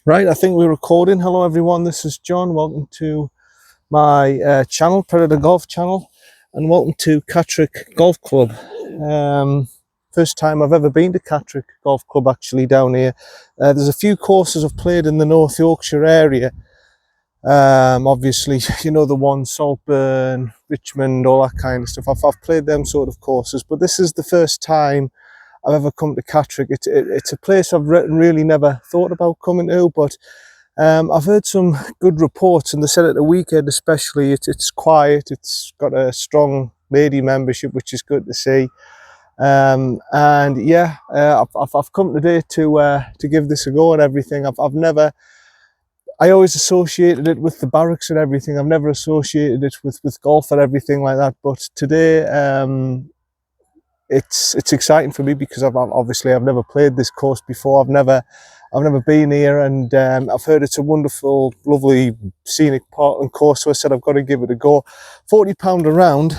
Right, I think we're recording. Hello everyone, this is John. Welcome to my channel, Predator Golf channel, and welcome to Catterick Golf Club. First time I've ever been to Catterick Golf Club actually down here. There's a few courses I've played in the North Yorkshire area. Obviously, you know the ones, Saltburn, Richmond, all that kind of stuff. I've played them sort of courses, but this is the first time I've ever come to Catterick. It's a place I've really never thought about coming to, but I've heard some good reports, and they said at the weekend especially it's quiet, it's got a strong lady membership, which is good to see. And yeah, I've come today to give this a go and everything. I always associated it with the barracks and everything. I've never associated it with golf and everything like that. But today, it's exciting for me because I've never played this course before. I've never been here, and I've heard it's a wonderful, lovely, scenic Parkland course. So I said I've got to give it a go. £40 a round.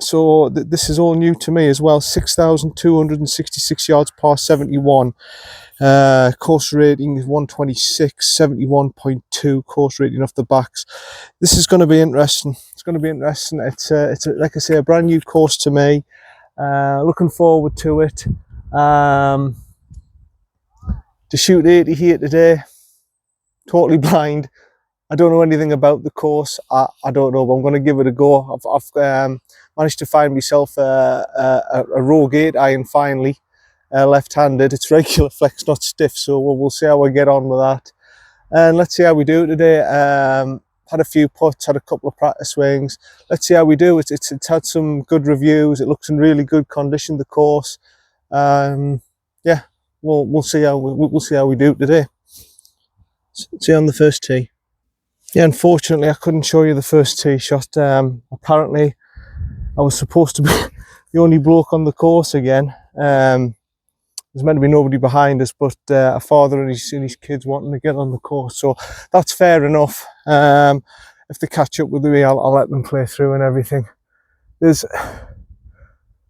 So this is all new to me as well. 6,266 yards, par 71. Course rating is 126, 71.2 course rating off the backs. This is going to be interesting. It's going to be interesting. It's like I say, a brand new course to me. Looking forward to it. To shoot 80 here today, totally blind. I don't know anything about the course. I don't know, but I'm going to give it a go. I've managed to find myself a Rogue 8 iron finally. Left-handed. It's regular flex, not stiff, so we'll see how I get on with that, and let's see how we do today. Had a few putts, had a couple of practice swings. Let's see how we do. It's had some good reviews. It looks in really good condition, the course. Yeah, we'll see how we do today. See you on the first tee. Yeah, unfortunately I couldn't show you the first tee shot. Apparently I was supposed to be the only bloke on the course again. There's meant to be nobody behind us, but a father and his kids wanting to get on the course, so that's fair enough. If they catch up with me, I'll let them play through and everything.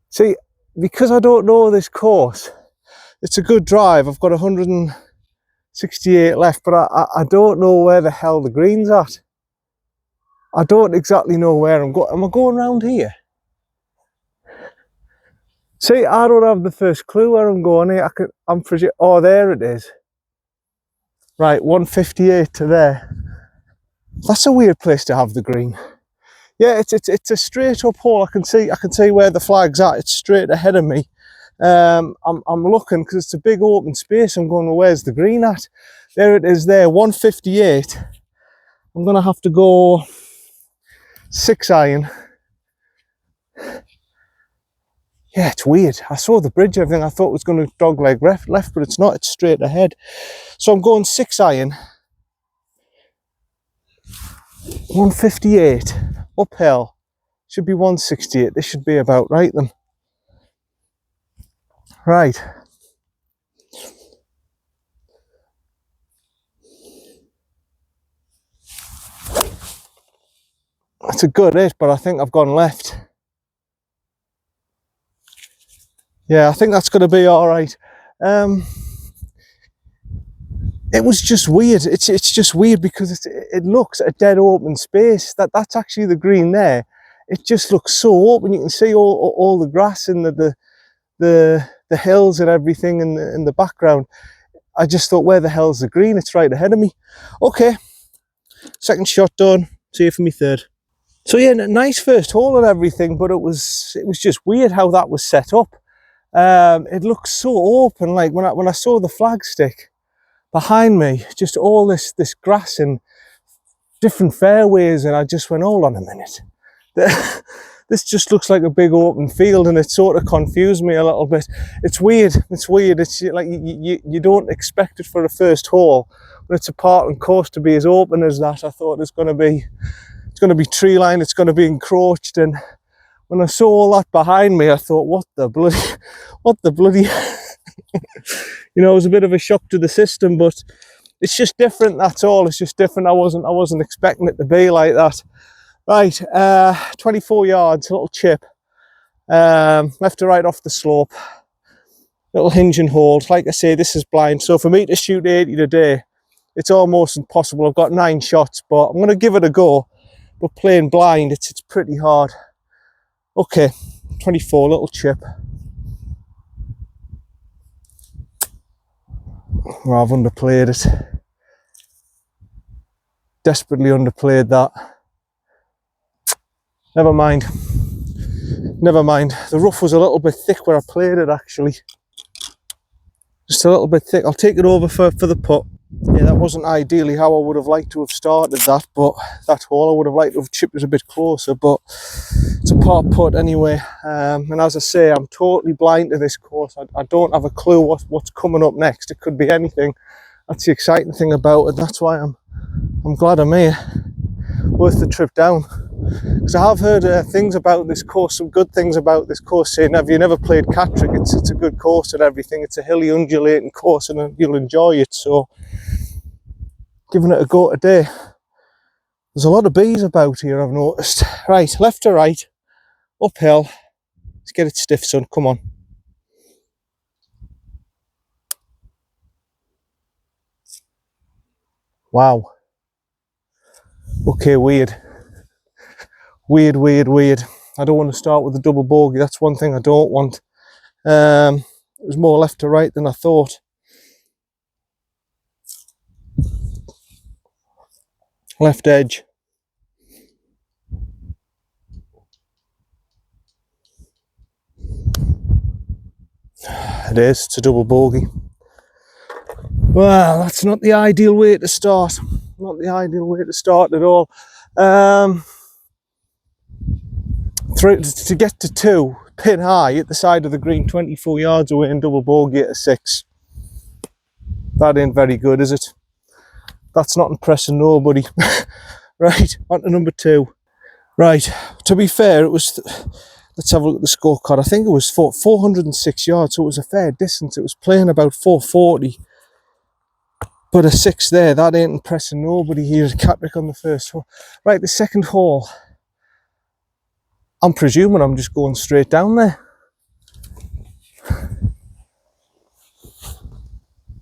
See, because I don't know this course, it's a good drive. I've got 168 left, but I don't know where the hell the green's at. I don't exactly know where I'm going. Am I going around here? See, I don't have the first clue where I'm going here. I'm pretty. Oh, there it is. Right, 158 to there. That's a weird place to have the green. Yeah, it's a straight up hole. I can see where the flag's at. It's straight ahead of me. I'm looking because it's a big open space. I'm going, well, where's the green at? There it is. There, 158. I'm gonna have to go 6 iron. Yeah, it's weird. I saw the bridge, everything. I thought it was going to dogleg left, but it's not. It's straight ahead. So I'm going 6 iron. 158 uphill. Should be 168. This should be about right then. Right. That's a good hit, but I think I've gone left. Yeah, I think that's going to be all right. It was just weird. It's just weird because it looks a dead open space. That's actually the green there. It just looks so open. You can see all the grass and the hills and everything in the background. I just thought, where the hell's the green? It's right ahead of me. Okay, second shot done. See you for me third. So yeah, nice first hole and everything, but it was just weird how that was set up. It looked so open. Like when I saw the flagstick behind me, just all this grass and different fairways, and I just went, hold on a minute. This just looks like a big open field, and it sort of confused me a little bit. It's weird. It's like you don't expect it for a first hole, but it's a Parkland course to be as open as that. I thought it's going to be tree line. It's going to be encroached, and when I saw all that behind me, I thought, what the bloody. You know, it was a bit of a shock to the system, but it's just different. That's all. It's just different. I wasn't expecting it to be like that. Right, 24 yards, a little chip, left to right off the slope. little hinge and hold. Like I say, this is blind, so for me to shoot 80 today, it's almost impossible. I've got 9 shots, but I'm going to give it a go. But playing blind, it's pretty hard. Okay, 24, little chip. Well, I've underplayed it. Desperately underplayed that. Never mind. Never mind. The rough was a little bit thick where I played it, actually. Just a little bit thick. I'll take it over for the putt. Yeah, that wasn't ideally how I would have liked to have started that, but that hole I would have liked to have chipped it a bit closer, but it's a par putt anyway. And as I say, I'm totally blind to this course. I don't have a clue what's coming up next. It could be anything. That's the exciting thing about it. That's why I'm glad I'm here. Worth the trip down. Because I have heard things about this course, some good things about this course, saying, have you never played Catterick? It's a good course and everything. It's a hilly, undulating course and you'll enjoy it. So, giving it a go today. There's a lot of bees about here, I've noticed. Right, left to right, uphill. Let's get it stiff, son. Come on. Wow. Okay, weird. Weird. I don't want to start with a double bogey. That's one thing I don't want. It was more left to right than I thought. Left edge. It is. It's a double bogey. Well, that's not the ideal way to start. Not the ideal way to start at all. To get to 2, pin high at the side of the green, 24 yards away, and double bogey at a 6. That ain't very good, is it? That's not impressing nobody. Right, on to number 2. Right, to be fair, it was... Let's have a look at the scorecard. I think it was 406 yards, so it was a fair distance. It was playing about 440. But a 6 there, that ain't impressing nobody here at Catterick on the first hole. Right, the second hole. I'm presuming I'm just going straight down there.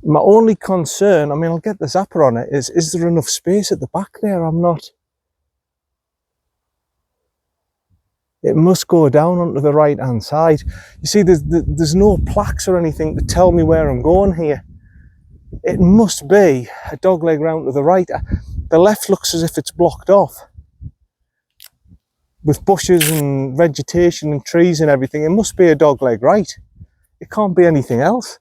My only concern, I mean, I'll get the zapper on it, is there enough space at the back there? I'm not. It must go down onto the right-hand side. You see, there's no plaques or anything to tell me where I'm going here. It must be a dogleg round to the right. The left looks as if it's blocked off with bushes and vegetation and trees and everything. It must be a dogleg right. It can't be anything else.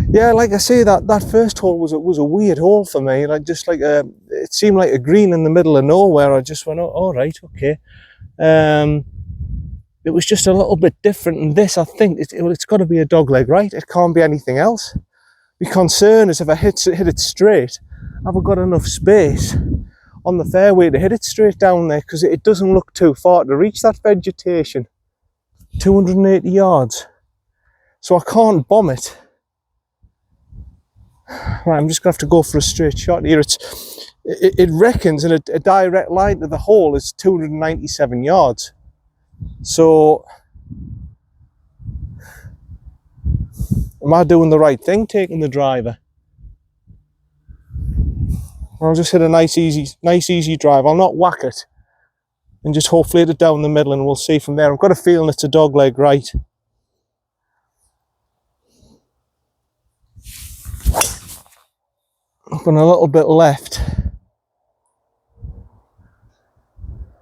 Yeah, like I say, that first hole was a weird hole for me. Like it seemed like a green in the middle of nowhere. I just went, oh, all right, okay. It was just a little bit different. And this, I think, it's got to be a dogleg right. It can't be anything else. My concern is if I hit it straight, have I got enough space on the fairway to hit it straight down there? Because it doesn't look too far to reach that vegetation. 280 yards. So I can't bomb it. Right, I'm just going to have to go for a straight shot here. It reckons in a direct line to the hole is 297 yards. So, am I doing the right thing, taking the driver? I'll just hit a nice easy drive. I'll not whack it. And just hopefully hit it down the middle and we'll see from there. I've got a feeling it's a dogleg right. Up and a little bit left.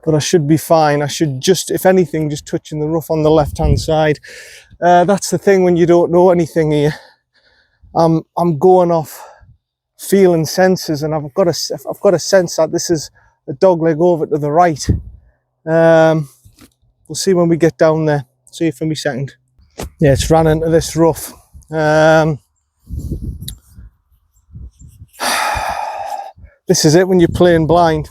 But I should be fine. I should just, if anything, just touching the rough on the left-hand side. That's the thing when you don't know anything here. I'm going off feeling senses, and I've got a sense that this is a dogleg over to the right. We'll see when we get down there. See you for me second. Yeah, it's ran into this rough. This is it when you're playing blind.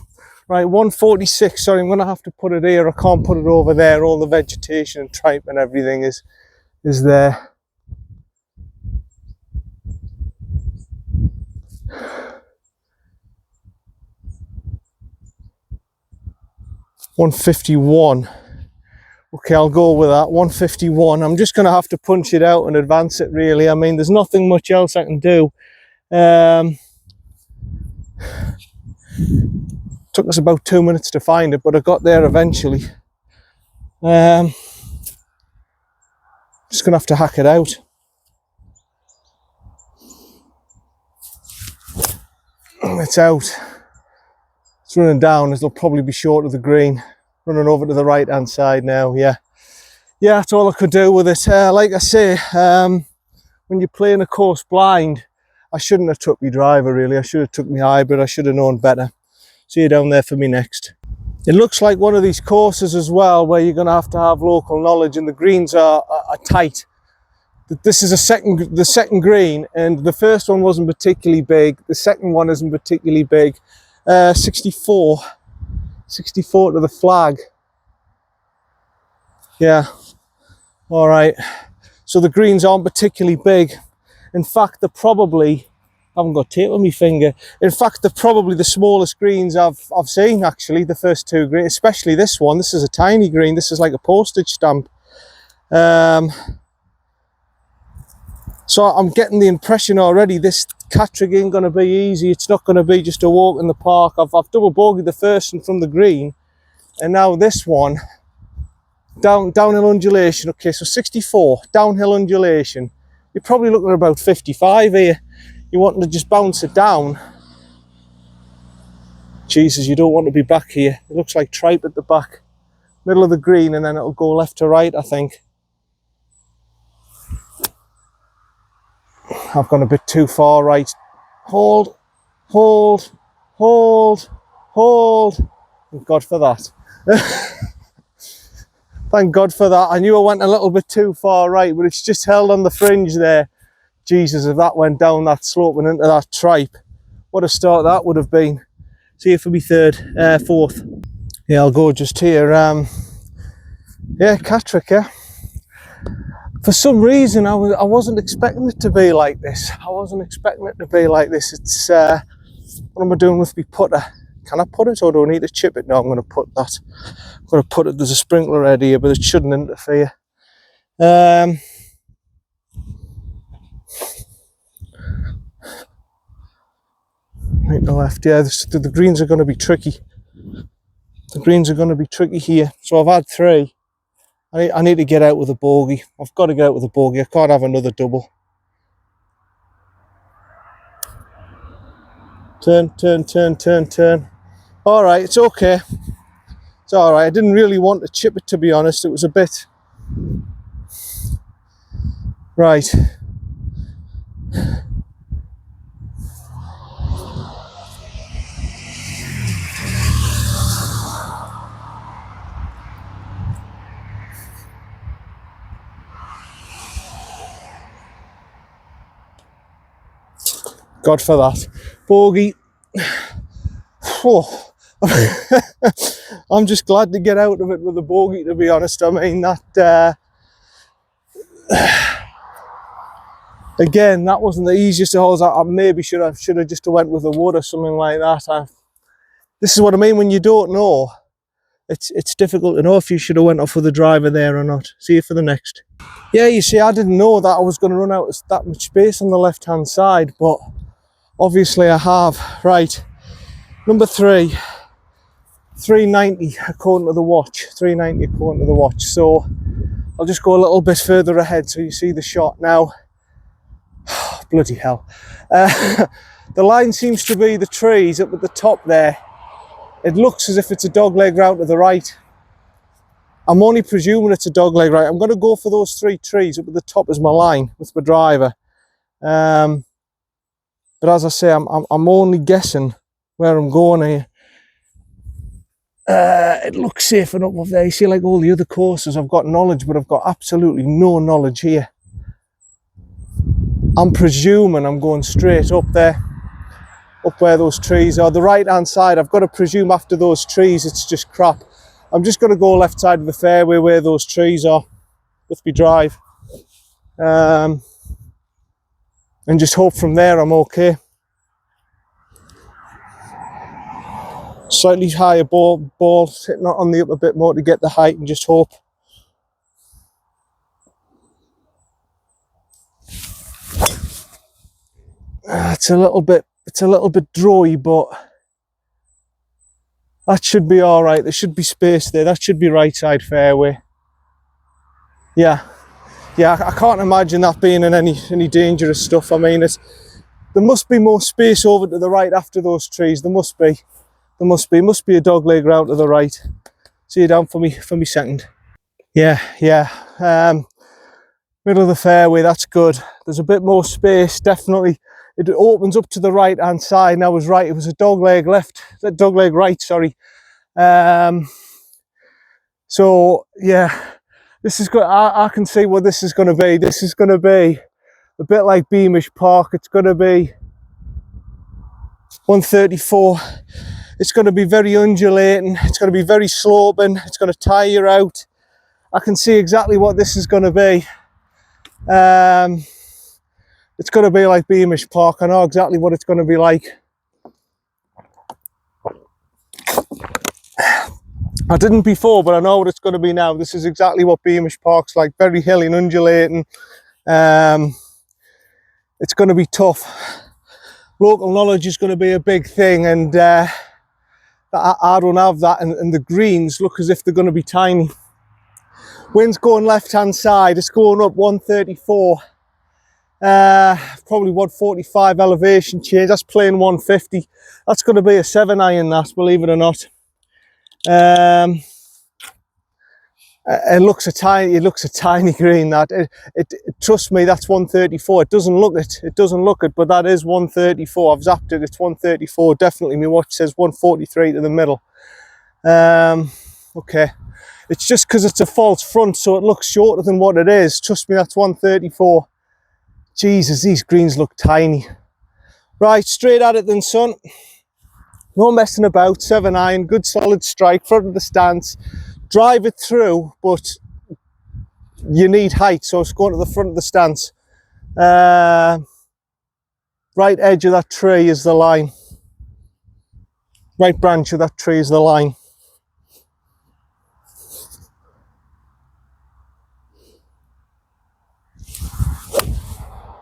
Right, 146, sorry, I'm going to have to put it here. I can't put it over there. All the vegetation and tripe and everything is there. $151. Okay, I'll go with that, 151. I'm just going to have to punch it out and advance it, really. I mean, there's nothing much else I can do. Took us about 2 minutes to find it, but I got there eventually. Just going to have to hack it out. It's out. It's running down. It'll probably be short of the green. Running over to the right hand side now. Yeah, that's all I could do with it. Like I say, when you're playing a course blind, I shouldn't have took my driver, really. I should have took my hybrid. I should have known better. See you down there for me next. It looks like one of these courses as well where you're going to have local knowledge, and the greens are tight. This is the second green, and the first one wasn't particularly big. The second one isn't particularly big. 64 to the flag. Yeah, all right. So the greens aren't particularly big. In fact, they're probably, I haven't got tape on my finger. In fact, they're probably the smallest greens I've seen, actually, the first two greens, especially this one. This is a tiny green. This is like a postage stamp. So I'm getting the impression already this Catterick ain't going to be easy. It's not going to be just a walk in the park. I've double bogeyed the first one from the green, and now this one, downhill undulation. Okay, so 64, downhill undulation. You're probably looking at about 55 here. You're wanting to just bounce it down. Jesus, you don't want to be back here. It looks like tripe at the back. Middle of the green, and then it'll go left to right, I think. I've gone a bit too far right. Hold. Thank God for that. Thank God for that. I knew I went a little bit too far right, but it's just held on the fringe there. Jesus, if that went down that slope and into that tripe, what a start that would have been. See you for me fourth. Yeah, I'll go just here. Yeah, Catterick, yeah. For some reason, I wasn't expecting it to be like this. It's, what am I doing with my putter? Can I put it, or do I need to chip it? No, I'm going to put that. I'm going to put it, there's a sprinkler head here, but it shouldn't interfere. Right to left, yeah, the greens are going to be tricky. The greens are going to be tricky here. So I've had three. I need to get out with a bogey. I've got to get out with a bogey. I can't have another double. Turn. All right, it's okay. It's all right. I didn't really want to chip it, to be honest. It was a bit... Right. God for that. Bogey. Oh. I'm just glad to get out of it with a bogey, to be honest. I mean, that... again, that wasn't the easiest of holes. I maybe should have just went with a wood or something like that. This is what I mean when you don't know. It's difficult to know if you should have went off with the driver there or not. See you for the next. Yeah, you see, I didn't know that I was going to run out of that much space on the left-hand side, but obviously I have. Right, number 3, 390 according to the watch. 390 according to the watch. So I'll just go a little bit further ahead so you see the shot now. Bloody hell. The line seems to be the trees up at the top there. It looks as if it's a dogleg route to the right. I'm only presuming it's a dogleg right. I'm going to go for those 3 trees up at the top as my line with my driver. But as I say, I'm only guessing where I'm going here. It looks safe enough up there. You see, like all the other courses, I've got knowledge, but I've got absolutely no knowledge here. I'm presuming I'm going straight up there, up where those trees are. The right hand side, I've got to presume after those trees it's just crap. I'm just going to go left side of the fairway where those trees are with my drive, and just hope from there I'm okay. Slightly higher ball hitting on the up a bit more to get the height, and just hope It's a little bit dry, but that should be all right. There should be space there. That should be right side fairway. Yeah, I can't imagine that being in any dangerous stuff. I mean, there must be more space over to the right after those trees. There must be. It must be a dog leg round to the right. See you down for me second. Yeah. Middle of the fairway, that's good. There's a bit more space, definitely. It opens up to the right hand side, and I was right. It was a dog leg right, sorry. So yeah, this is good. I can see what this is going to be. This is going to be a bit like Beamish Park. It's going to be 134. It's going to be very undulating. It's going to be very sloping. It's going to tire you out. I can see exactly what this is going to be. It's going to be like Beamish Park. I know exactly what it's going to be like. I didn't before, but I know what it's going to be now. This is exactly what Beamish Park's like. Very hilly and undulating. It's going to be tough. Local knowledge is going to be a big thing, and I don't have that, and the greens look as if they're going to be tiny. Wind's going left hand side. It's going up 134. Probably 145 elevation change. That's playing 150. That's going to be a 7-iron, that, believe it or not. It looks a tiny green. That trust me, that's 134. It doesn't look it, but that is 134. I've zapped it. It's 134 definitely. My watch says 143 to the middle. Okay, it's just because it's a false front, so it looks shorter than what it is. Trust me, that's 134. Jesus, these greens look tiny. Right, straight at it then, son. No messing about. 7-iron, good solid strike, front of the stance. Drive it through, but you need height, so it's going to the front of the stance. Right edge of that tree is the line. Right branch of that tree is the line.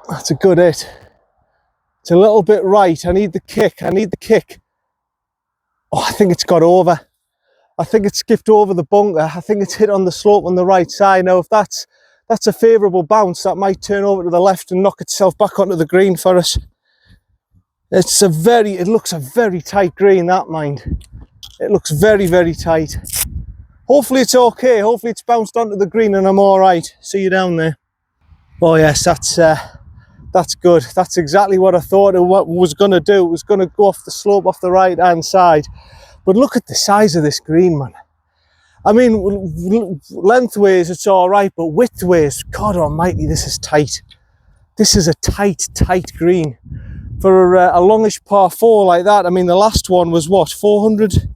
That's a good hit. It's a little bit right. I need the kick. Oh, I think it's got over. I think it skipped over the bunker. I think it's hit on the slope on the right side. Now, if that's a favourable bounce, that might turn over to the left and knock itself back onto the green for us. It looks a very tight green, that, mind. It looks very, very tight. Hopefully it's okay. Hopefully it's bounced onto the green and I'm all right. See you down there. Oh yes, that's good. That's exactly what I thought it was going to do. It was going to go off the slope off the right hand side. But look at the size of this green, man. I mean, lengthways it's all right, but widthways, God almighty, this is tight. This is a tight green. For a longish par 4 like that, I mean, the last one was what, 400?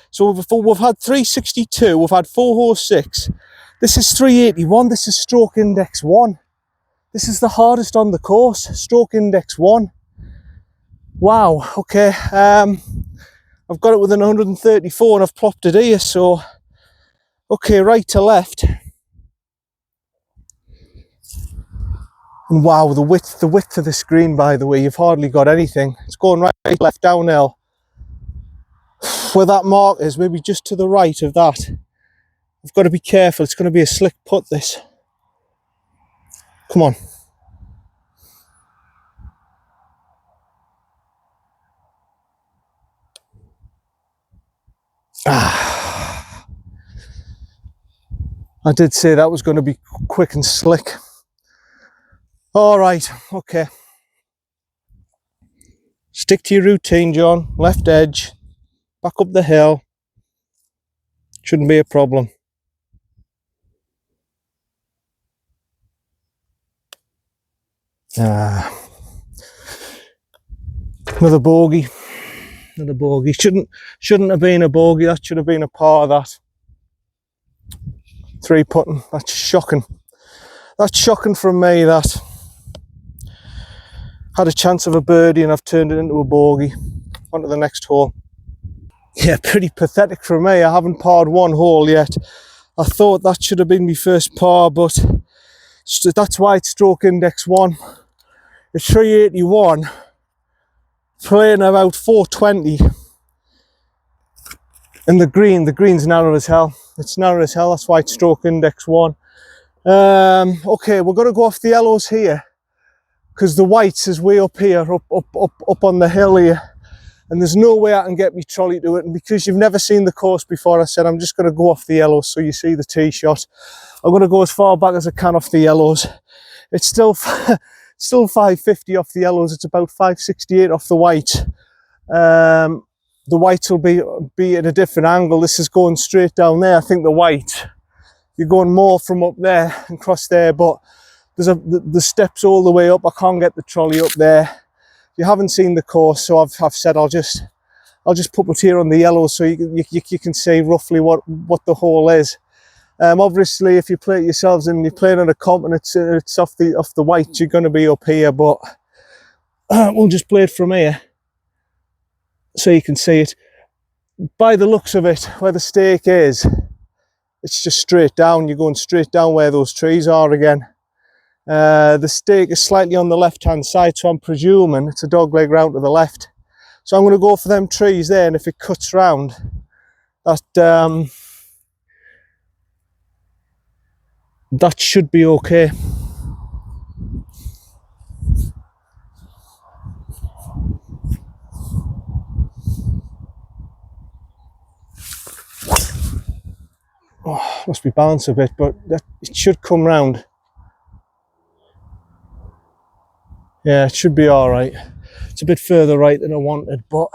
So we've had 362, we've had 406. This is 381, this is stroke index 1. This is the hardest on the course, stroke index 1. Wow, okay. I've got it within 134 and I've plopped it here, so okay, right to left. And wow, the width of the screen, by the way, you've hardly got anything. It's going right left downhill. Where that mark is, maybe just to the right of that. I've got to be careful, it's going to be a slick putt, this. Come on. I did say that was going to be quick and slick. All right, okay. Stick to your routine, John. Left edge, back up the hill. Shouldn't be a problem. Another bogey. Another bogey. Shouldn't have been a bogey. That should have been a par. That 3 putting. That's shocking. That's shocking from me. That had a chance of a birdie and I've turned it into a bogey. On to the next hole. Yeah, pretty pathetic for me. I haven't parred one hole yet. I thought that should have been my first par, but that's why it's stroke index 1. It's 381, playing about 420. And the green's narrow as hell. It's narrow as hell, that's why it's stroke index 1. Okay, we're going to go off the yellows here, because the whites is way up here, up on the hill here. And there's no way I can get me trolley to it. And because you've never seen the course before, I said I'm just going to go off the yellows so you see the tee shot. I'm going to go as far back as I can off the yellows. It's still 550 off the yellows. It's about 568 off the whites. The whites will be at a different angle. This is going straight down there. I think the white, you're going more from up there and across there, but there's the steps all the way up. I can't get the trolley up there. You haven't seen the course, so I've said I'll just put it here on the yellow so you can see roughly what the hole is. Obviously, if you play it yourselves and you're playing on a comp and it's off the white, you're going to be up here. But we'll just play it from here so you can see it. By the looks of it, where the stake is, it's just straight down. You're going straight down where those trees are again. The stake is slightly on the left hand side, so I'm presuming it's a dog leg round to the left. So I'm going to go for them trees there, and if it cuts round, that should be okay. Oh, must be balanced a bit, but it should come round. Yeah, it should be all right. It's a bit further right than I wanted, but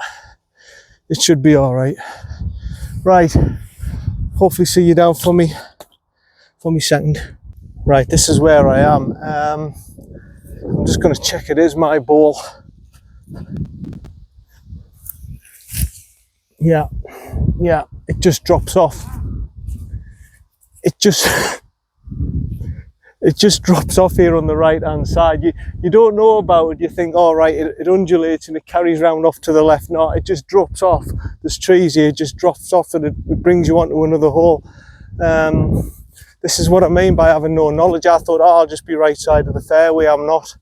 it should be all right. Right, hopefully see you down for me second. Right, this is where I am. I'm just going to check it is my ball. Yeah, it just drops off. It just drops off here on the right hand side. You don't know about it. You think, all right, it undulates and it carries round off to the left. No, it just drops off. There's trees here, it just drops off and it brings you onto another hole. This is what I mean by having no knowledge. I thought, oh, I'll just be right side of the fairway. I'm not.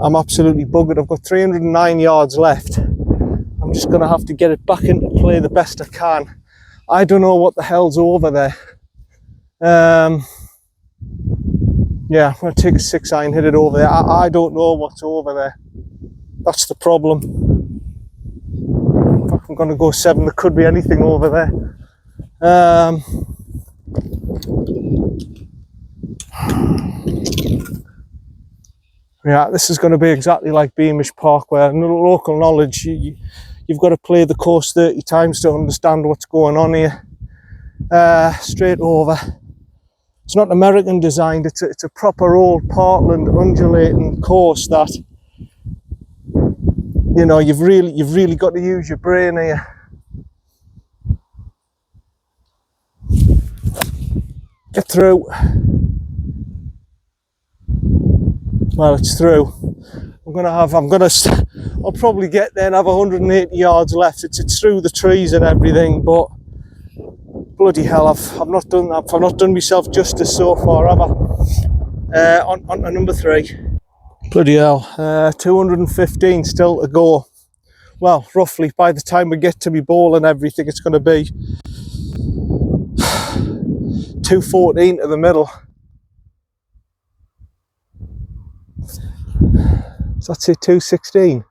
I'm absolutely buggered. I've got 309 yards left. I'm just going to have to get it back into play the best I can. I don't know what the hell's over there. Yeah, I'm going to take a 6-iron, hit it over there. I don't know what's over there. That's the problem. I'm going to go 7. There could be anything over there. Yeah, this is going to be exactly like Beamish Park, where local knowledge, you've got to play the course 30 times to understand what's going on here. Straight over. It's not American designed, it's a proper old Parkland undulating course that, you know, you've really got to use your brain here. Get through. Well, it's through. I'll probably get there and have 180 yards left. It's through the trees and everything, but bloody hell, I've not done that. I've not done myself justice so far, have I? On to number 3. Bloody hell, 215 still to go. Well, roughly, by the time we get to me ball and everything, it's going to be 214 to the middle. So that's it, 216.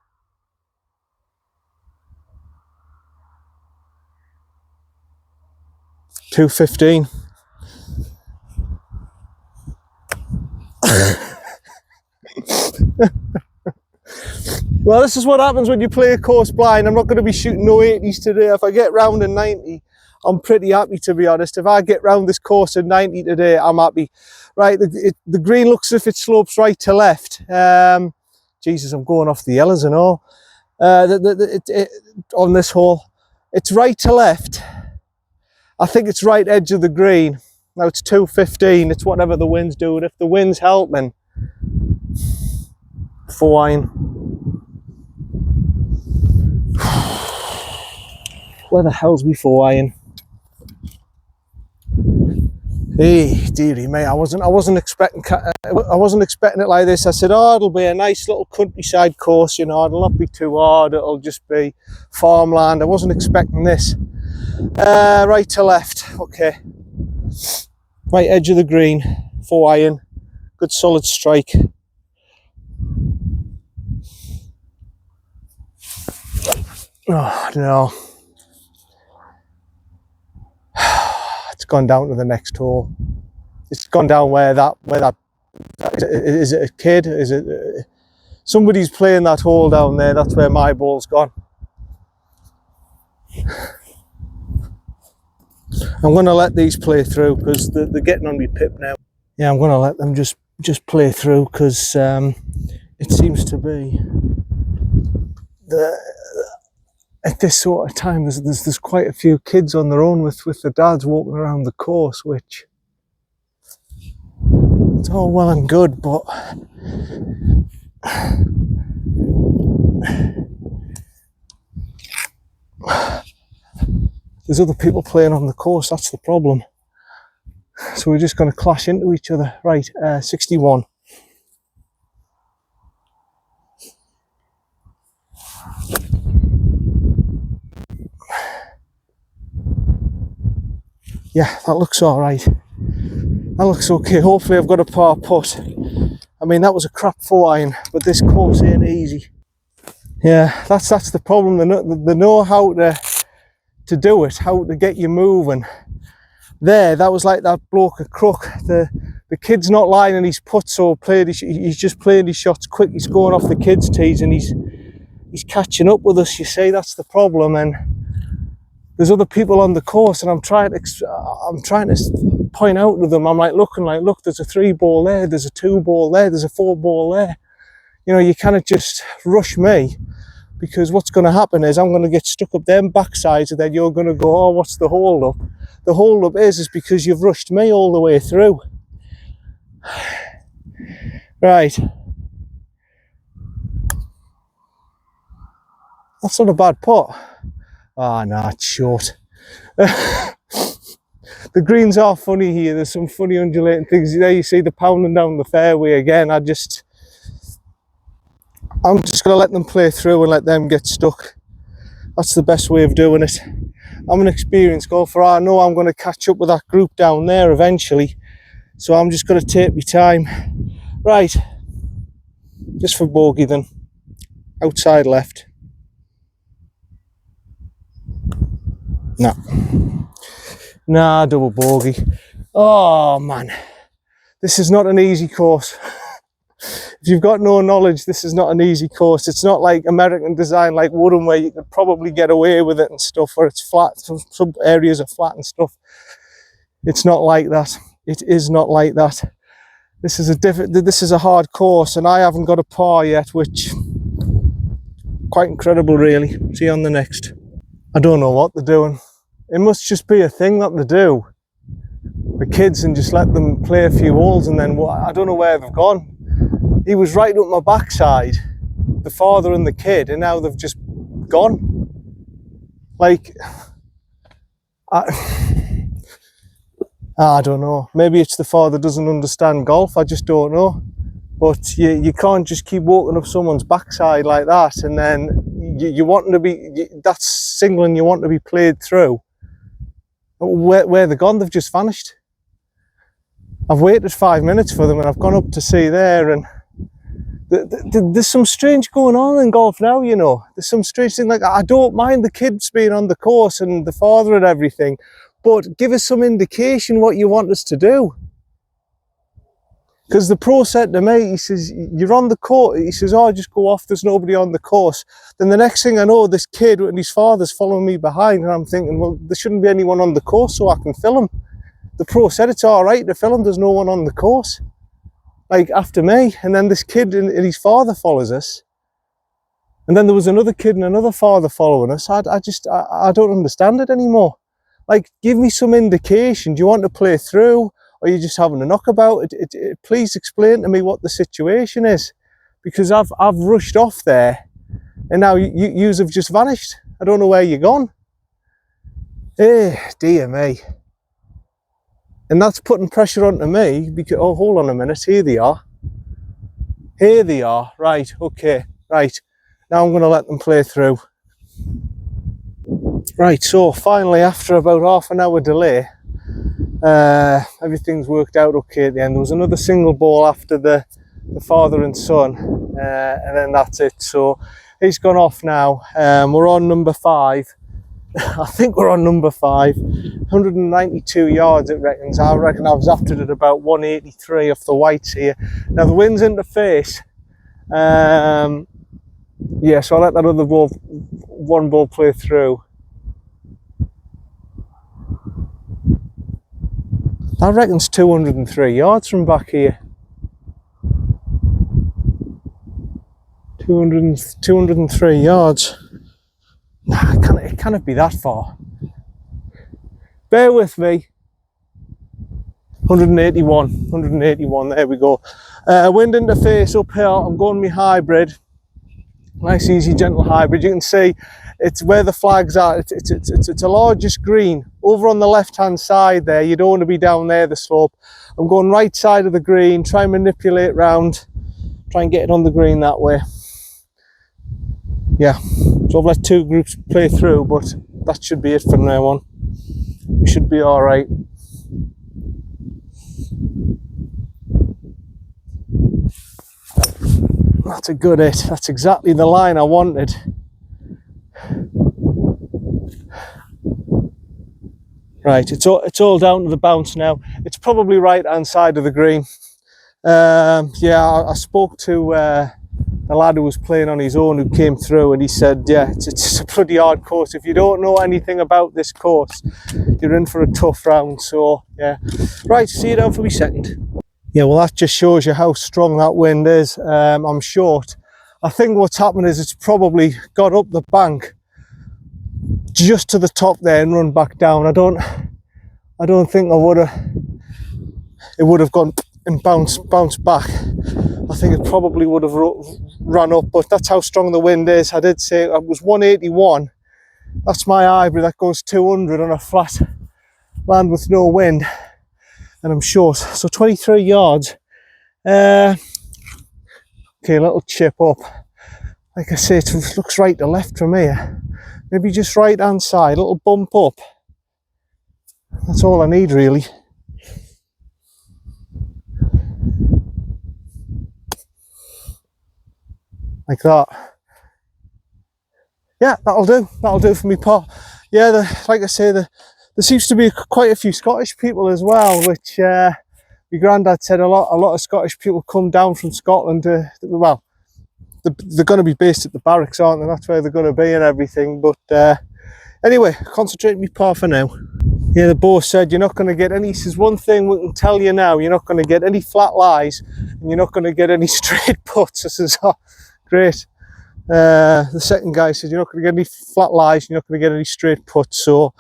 $2.15. Well, this is what happens when you play a course blind. I'm not going to be shooting no 80s today. If I get round in 90, I'm pretty happy, to be honest. If I get round this course in 90 today, I'm happy. Right, the green looks as if it slopes right to left. Jesus, I'm going off the yellows and all. On this hole, it's right to left. I think it's right edge of the green. Now it's 215. It's whatever the wind's doing. If the wind's helping, 4-iron. Where the hell's me 4-iron? Hey, dearie me, I wasn't expecting it like this. I said, oh, it'll be a nice little countryside course, you know, it'll not be too hard, it'll just be farmland. I wasn't expecting this. Right to left, okay. Right edge of the green, 4-iron, good solid strike. Oh no. It's gone down to the next hole. It's gone down where that is it a kid? Is it somebody's playing that hole down there? That's where my ball's gone. I'm going to let these play through because they're getting on me pip now. Yeah, I'm going to let them just play through because it seems to be at this sort of time there's quite a few kids on their own with the dads walking around the course, which it's all well and good, but there's other people playing on the course, that's the problem. So we're just going to clash into each other. Right, 61. Yeah, that looks all right. That looks okay. Hopefully I've got a par putt. I mean, that was a crap 4-iron, but this course ain't easy. Yeah, that's the problem. They know how to do it, how to get you moving. There, that was like that bloke at Crook. The kid's not lining his putts or he's just playing his shots quick. He's going off the kids' tees and he's catching up with us. You see, that's the problem. And there's other people on the course, and I'm trying to point out to them. I'm like, look, there's a 3-ball there, there's a 2-ball there, there's a 4-ball there. You know, you cannot just rush me, because what's going to happen is I'm going to get stuck up them backsides, and then you're going to go, oh, what's the hold up? The hold up is because you've rushed me all the way through. Right. That's not a bad putt. Ah, no, it's short. The greens are funny here. There's some funny undulating things. There you see the pounding down the fairway again. I'm just going to let them play through and let them get stuck. That's the best way of doing it. I'm an experienced golfer. I know I'm going to catch up with that group down there eventually. So I'm just going to take my time. Right. Just for bogey then. Outside left. No. Nah, double bogey. Oh man, this is not an easy course. If you've got no knowledge, this is not an easy course. It's not like American design like Woodham, where you could probably get away with it and stuff, or it's flat. Some areas are flat and stuff. It's not like that. It is not like that. This is a hard course, and I haven't got a par yet, which quite incredible really. See you on the next. I don't know what they're doing. It must just be a thing that they do, the kids, and just let them play a few holes, and then I don't know where they've gone. He was right up my backside, the father and the kid, and now they've just gone. Like, I don't know. Maybe it's the father doesn't understand golf. I just don't know. But you can't just keep walking up someone's backside like that, and then you want to be, that's signaling you want to be played through. Where they're gone, they've just vanished. I've waited 5 minutes for them, and I've gone up to see there, and there's some strange going on in golf now, you know. There's some strange thing, like, I don't mind the kids being on the course and the father and everything, but give us some indication what you want us to do. Because the pro said to me, he says, you're on the course. He says, oh, just go off, there's nobody on the course. Then the next thing I know, this kid and his father's following me behind, and I'm thinking, well, there shouldn't be anyone on the course so I can film. The pro said it's all right to film, there's no one on the course, like after me. And then this kid and his father follows us. And then there was another kid and another father following us. I don't understand it anymore. Like, give me some indication. Do you want to play through? Or are you just having a knockabout? Please explain to me what the situation is, because I've rushed off there, and now yous have just vanished. I don't know where you're gone. Eh, dear me. And that's putting pressure onto me because, oh, hold on a minute, here they are. Here they are, right, okay, right. Now I'm going to let them play through. Right, so finally, after about half an hour delay, everything's worked out okay at the end. There was another single ball after the father and son, and then that's it. So he's gone off now. We're on number 5. I think we're on number 5. 192 yards, it reckons. I reckon I was after it at about 183 off the whites here. Now the wind's into face. Yeah, so I'll let that other ball, one ball play through. I reckon it's 203 yards from back here. 203 yards. Nah, it cannot be that far. Bear with me. 181, there we go. Wind interface uphill, I'm going with hybrid. Nice, easy, gentle hybrid. You can see it's where the flags are. It's a largest green. Over on the left-hand side there, you don't want to be down there, the slope. I'm going right side of the green, try and manipulate round, try and get it on the green that way. Yeah, so I've let 2 groups play through, but that should be it from now on. We should be all right. That's a good hit. That's exactly the line I wanted. Right, it's all down to the bounce now. It's probably right hand side of the green. Yeah, I spoke to the lad who was playing on his own, who came through, and he said, yeah, it's a bloody hard course. If you don't know anything about this course, you're in for a tough round. So yeah, right, see you down for me second. Yeah, well, that just shows you how strong that wind is. I'm short. I think what's happened is it's probably got up the bank just to the top there and run back down. I don't think it would have gone and bounced back. I think it probably would have run up, but that's how strong the wind is. I did say it was 181. That's my hybrid. That goes 200 on a flat land with no wind, and I'm short. So 23 yards. Okay, a little chip up. Like I say, it looks right to left from here. Maybe just right hand side, a little bump up. That's all I need really. Like that. Yeah, that'll do for me, Paul. Yeah, like I say, there seems to be quite a few Scottish people as well, which my granddad said a lot of Scottish people come down from Scotland to, well, they're going to be based at the barracks, aren't they? That's where they're going to be and everything. But anyway, concentrate on me par for now. Yeah, the boss said you're not going to get any. He says, one thing we can tell you now, you're not going to get any flat lies, and you're not going to get any straight putts. I says, oh, great. The second guy said, you're not going to get any flat lies, you're not going to get any straight putts. So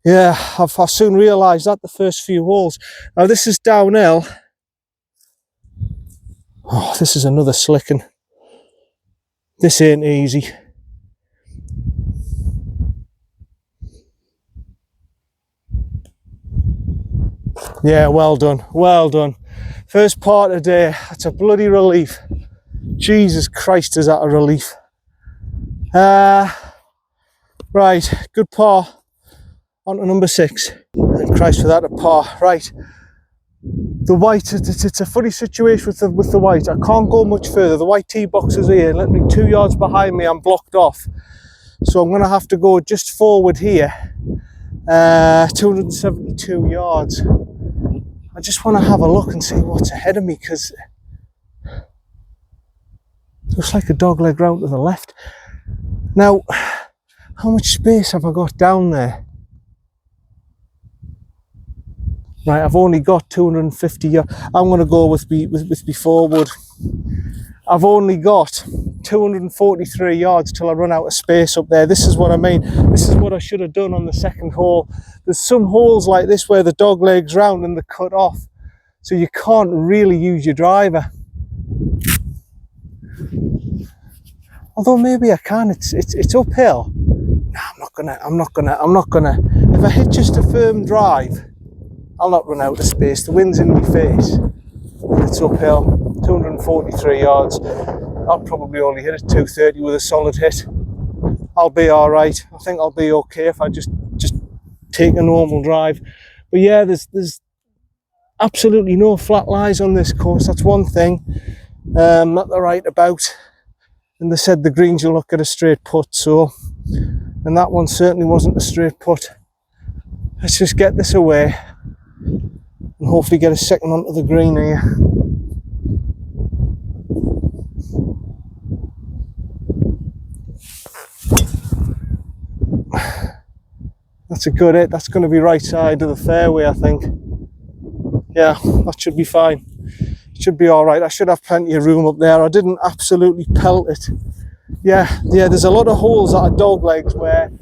yeah, I soon realised that the first few holes. Now this is downhill. Oh, this is another slicking. This ain't easy. Yeah, well done, well done. First part of the day, that's a bloody relief. Jesus Christ, is that a relief. Right, good par. On to number 6. And Christ, for that a par. Right, the white, it's a funny situation with the white. I can't go much further. The white tee box is here, literally 2 yards behind me. I'm blocked off, so I'm going to have to go just forward here. 272 yards. I just want to have a look and see what's ahead of me, because it looks like a dog leg round to the left. Now, how much space have I got down there? Right, I've only got 250 yards. I'm going to go with me forward. I've only got 243 yards till I run out of space up there. This is what I mean. This is what I should have done on the second hole. There's some holes like this where the dog leg's round and they're cut off, so you can't really use your driver. Although maybe I can. It's uphill. No, I'm not gonna. If I hit just a firm drive, I'll not run out of space. The wind's in my face. It's uphill, 243 yards. I'll probably only hit it 230 with a solid hit. I'll be all right. I think I'll be okay if I just take a normal drive. But yeah, there's absolutely no flat lies on this course. That's one thing that they're right about. And they said the greens you'll look at a straight putt, so, and that one certainly wasn't a straight putt. Let's just get this away and hopefully get a second onto the green here. That's a good hit. That's going to be right side of the fairway, I think. Yeah, that should be fine. It should be all right. I should have plenty of room up there. I didn't absolutely pelt it. Yeah, there's a lot of holes that are dog legs where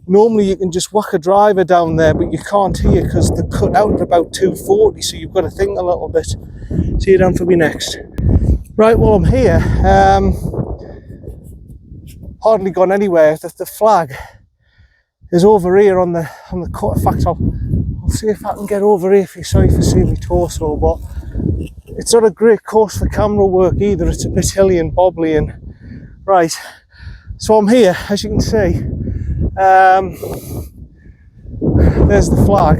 normally you can just whack a driver down there, but you can't here because they're cut out at about 240, so you've got to think a little bit. See you down for me next. Right, well, I'm here. Hardly gone anywhere. The flag is over here on the cut. In fact, I'll see if I can get over here. Sorry for seeing my torso, but it's not a great course for camera work either. It's a bit hilly and bobbly, and right. So I'm here, as you can see. There's the flag.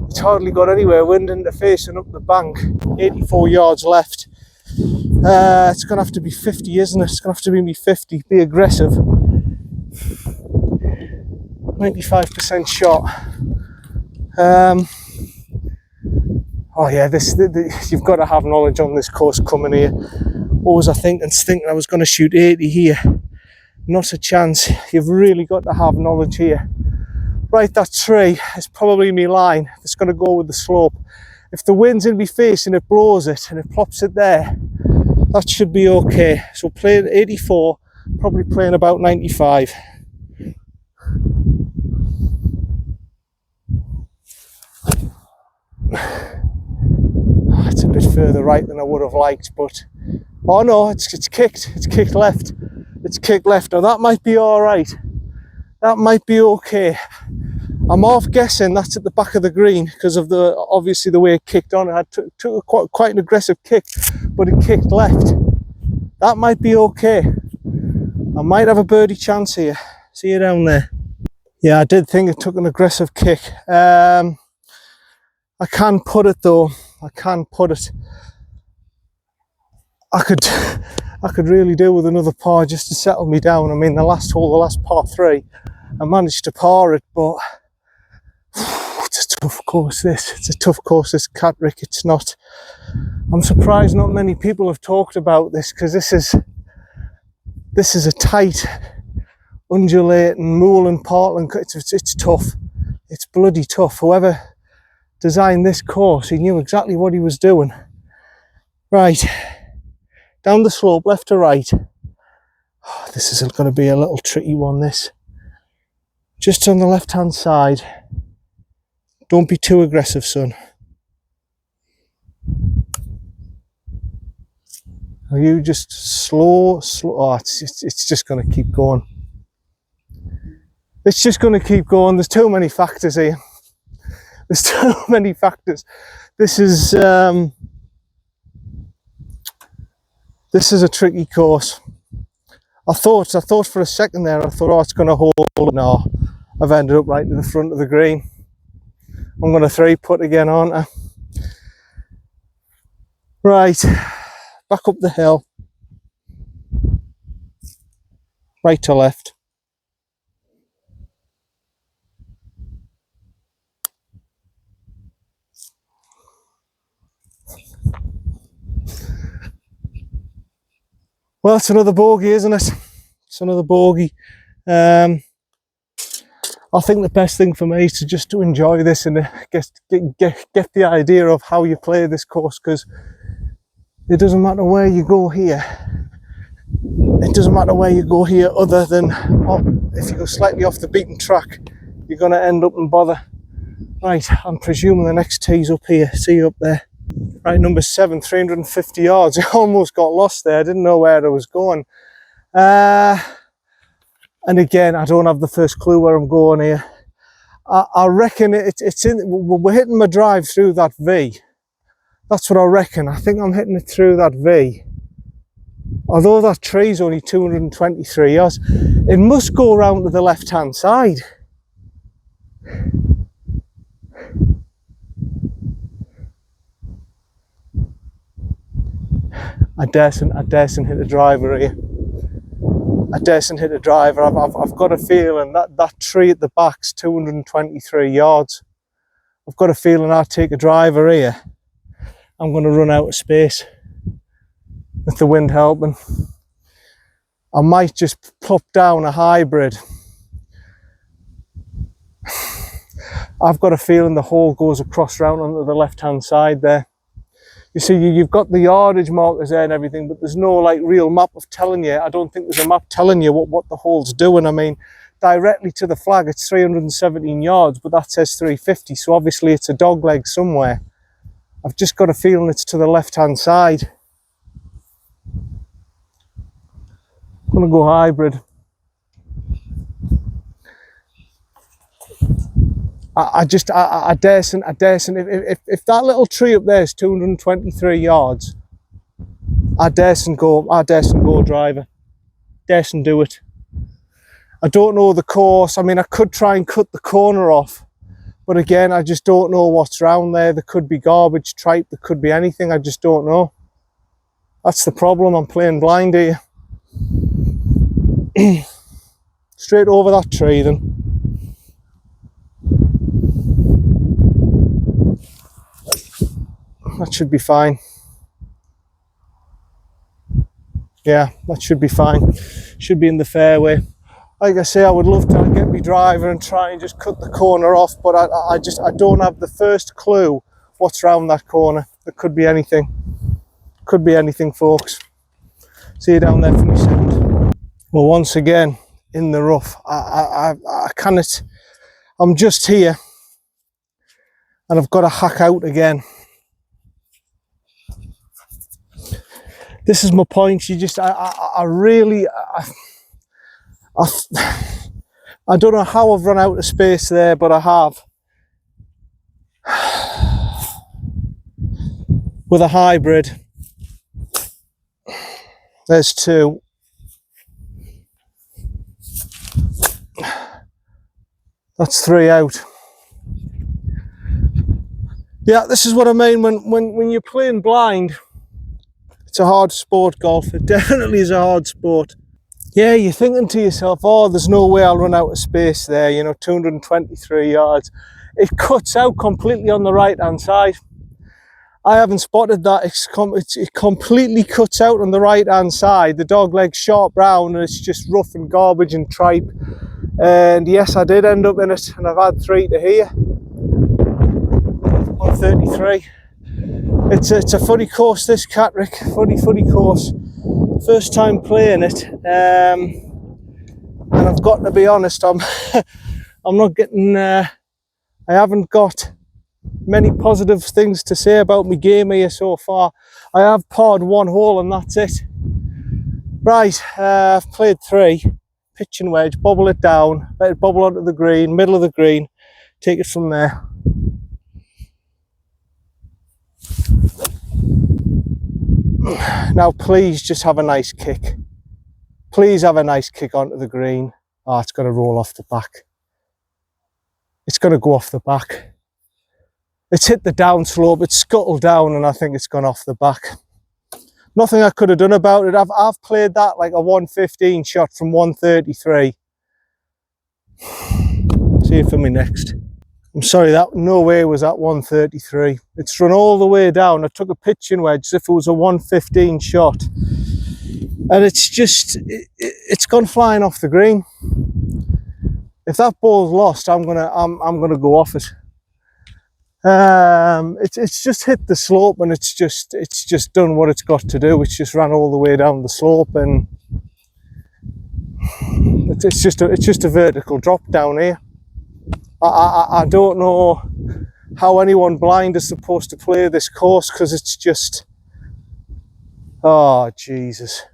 It's hardly got anywhere. Wind interfacing up the bank. 84 yards left. It's gonna have to be 50, isn't it? It's gonna have to be me 50. Be aggressive. 95% shot. Oh yeah, you've got to have knowledge on this course coming here. What was I thinking I was going to shoot 80 here? Not a chance. You've really got to have knowledge here. Right, that tree is probably my line. It's going to go with the slope. If the wind's in my face and it blows it and it plops it there, that should be okay. So playing 84, probably playing about 95. It's a bit further right than I would have liked, but oh no, it's kicked left. It's kicked left. Now that might be all right. That might be okay. I'm half guessing that's at the back of the green because of obviously the way it kicked on. It took quite an aggressive kick, but it kicked left. That might be okay. I might have a birdie chance here. See you down there. Yeah, I did think it took an aggressive kick. I can put it though. I can put it. I could really do with another par just to settle me down. I mean, the last hole, the last par 3, I managed to par it, but it's a tough course this. It's a tough course, this Catterick. It's not. I'm surprised not many people have talked about this because this is a tight, undulating, mooling Parkland. It's tough. It's bloody tough. Whoever designed this course, he knew exactly what he was doing. Right, down the slope, left to right. Oh, this is going to be a little tricky one, this. Just on the left hand side. Don't be too aggressive, son. Are you just slow? Oh, it's just going to keep going. It's just going to keep going. There's too many factors here. There's too many factors. This is a tricky course. I thought for a second there, I thought, oh, it's going to hold. No, I've ended up right in the front of the green. I'm going to 3-putt again, aren't I? Right, back up the hill. Right to left. Well, it's another bogey, isn't it? It's another bogey. I think the best thing for me is just to enjoy this and get the idea of how you play this course, because it doesn't matter where you go here. It doesn't matter where you go here other than if you go slightly off the beaten track, you're going to end up in bother. Right, I'm presuming the next tee's up here. See you up there. Right, number 7, 350 yards. I almost got lost there. I didn't know where I was going. And again, I don't have the first clue where I'm going here. I reckon it's in. We're hitting my drive through that V. That's what I reckon. I think I'm hitting it through that V. Although that tree's only 223 yards, it must go around to the left-hand side. I daresn't hit a driver here. I daresn't hit a driver. I've got a feeling that tree at the back's 223 yards. I've got a feeling I'll take a driver here. I'm going to run out of space with the wind helping. I might just plop down a hybrid. I've got a feeling the hole goes across round onto the left-hand side there. You see, you've got the yardage markers there and everything, but there's no like real map of telling you. I don't think there's a map telling you what the hole's doing. I mean, directly to the flag, it's 317 yards, but that says 350. So obviously it's a dog leg somewhere. I've just got a feeling it's to the left-hand side. I'm gonna go hybrid. I daresn't. If that little tree up there is 223 yards, I daresn't go driver. Daresn't do it. I don't know the course. I mean, I could try and cut the corner off, but again, I just don't know what's round there. There could be garbage, tripe, there could be anything. I just don't know. That's the problem. I'm playing blind here. Straight over that tree then. That should be fine. Yeah, that should be fine. Should be in the fairway. Like I say, I would love to get my driver and try and just cut the corner off, but I don't have the first clue what's round that corner. There could be anything. Could be anything, folks. See you down there for me sound. Well, once again in the rough. I cannot. I'm just here, and I've got to hack out again. This is my point. You just, I really, I don't know how I've run out of space there, but I have. With a hybrid, there's two. That's three out. Yeah, this is what I mean when you're playing blind. It's a hard sport, golf. It definitely is a hard sport. Yeah, you're thinking to yourself, oh, there's no way I'll run out of space there, you know, 223 yards. It cuts out completely on the right-hand side. I haven't spotted that. It completely cuts out on the right-hand side. The dog leg's sharp round, and it's just rough and garbage and tripe. And yes, I did end up in it, and I've had three to here. 133. It's a funny course, this Catterick. Funny course. First time playing it, and I've got to be honest, I'm not getting. I haven't got many positive things to say about my game here so far. I have parred one hole, and that's it. Right, I've played three. Pitch and wedge, bobble it down, let it bobble onto the green, middle of the green, take it from there. Now please just have a nice kick. Please have a nice kick onto the green. Oh, it's going to roll off the back. It's going to go off the back. It's hit the down slope, it's scuttled down, and I think it's gone off the back. Nothing I could have done about it. I've played that like a 115 shot from 133. See you for me next. I'm sorry, that no way was at 133. It's run all the way down. I took a pitching wedge as if it was a 115 shot, and it's just it's gone flying off the green. If that ball's lost, I'm gonna go off it. It's just hit the slope, and it's just done what it's got to do. It's just ran all the way down the slope, and it's just a vertical drop down here. I don't know how anyone blind is supposed to play this course, because it's just, oh Jesus.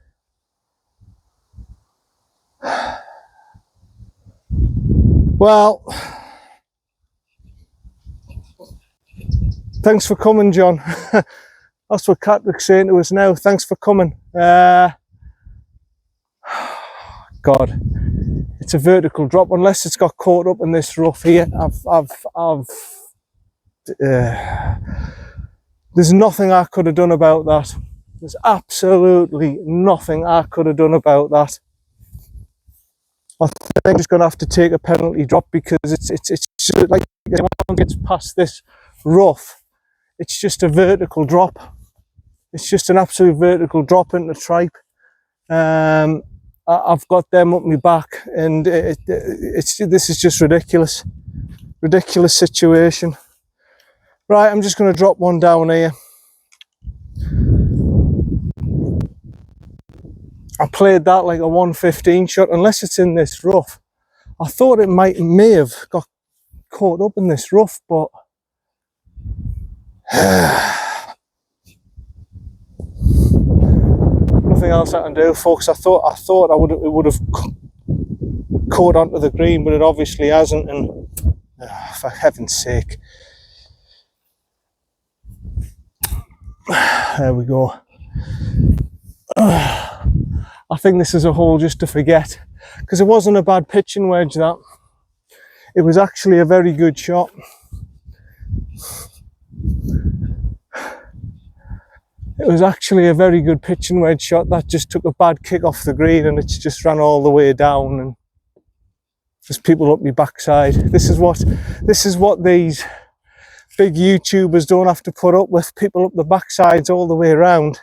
Well, Thanks for coming, John. That's what Catterick's saying to us now. Thanks for coming. God, it's a vertical drop unless it's got caught up in this rough here. There's nothing I could have done about that. There's absolutely nothing I could have done about that. I think I'm just going to have to take a penalty drop because it's just like when one gets past this rough, it's just a vertical drop. It's just an absolute vertical drop into tripe. I've got them up my back, and this is just ridiculous situation. Right, I'm just going to drop one down here. I played that like a 115 shot, unless it's in this rough. I thought it may have got caught up in this rough, but nothing else I can do, folks. I thought it would have caught onto the green, but it obviously hasn't. And for heaven's sake, there we go. I think this is a hole just to forget, because it wasn't a bad pitching wedge. That it was actually a very good shot. It was actually a very good pitching wedge shot. That just took a bad kick off the green, and it's just ran all the way down, and just people up my backside. This is what these big YouTubers don't have to put up with, people up the backsides all the way around.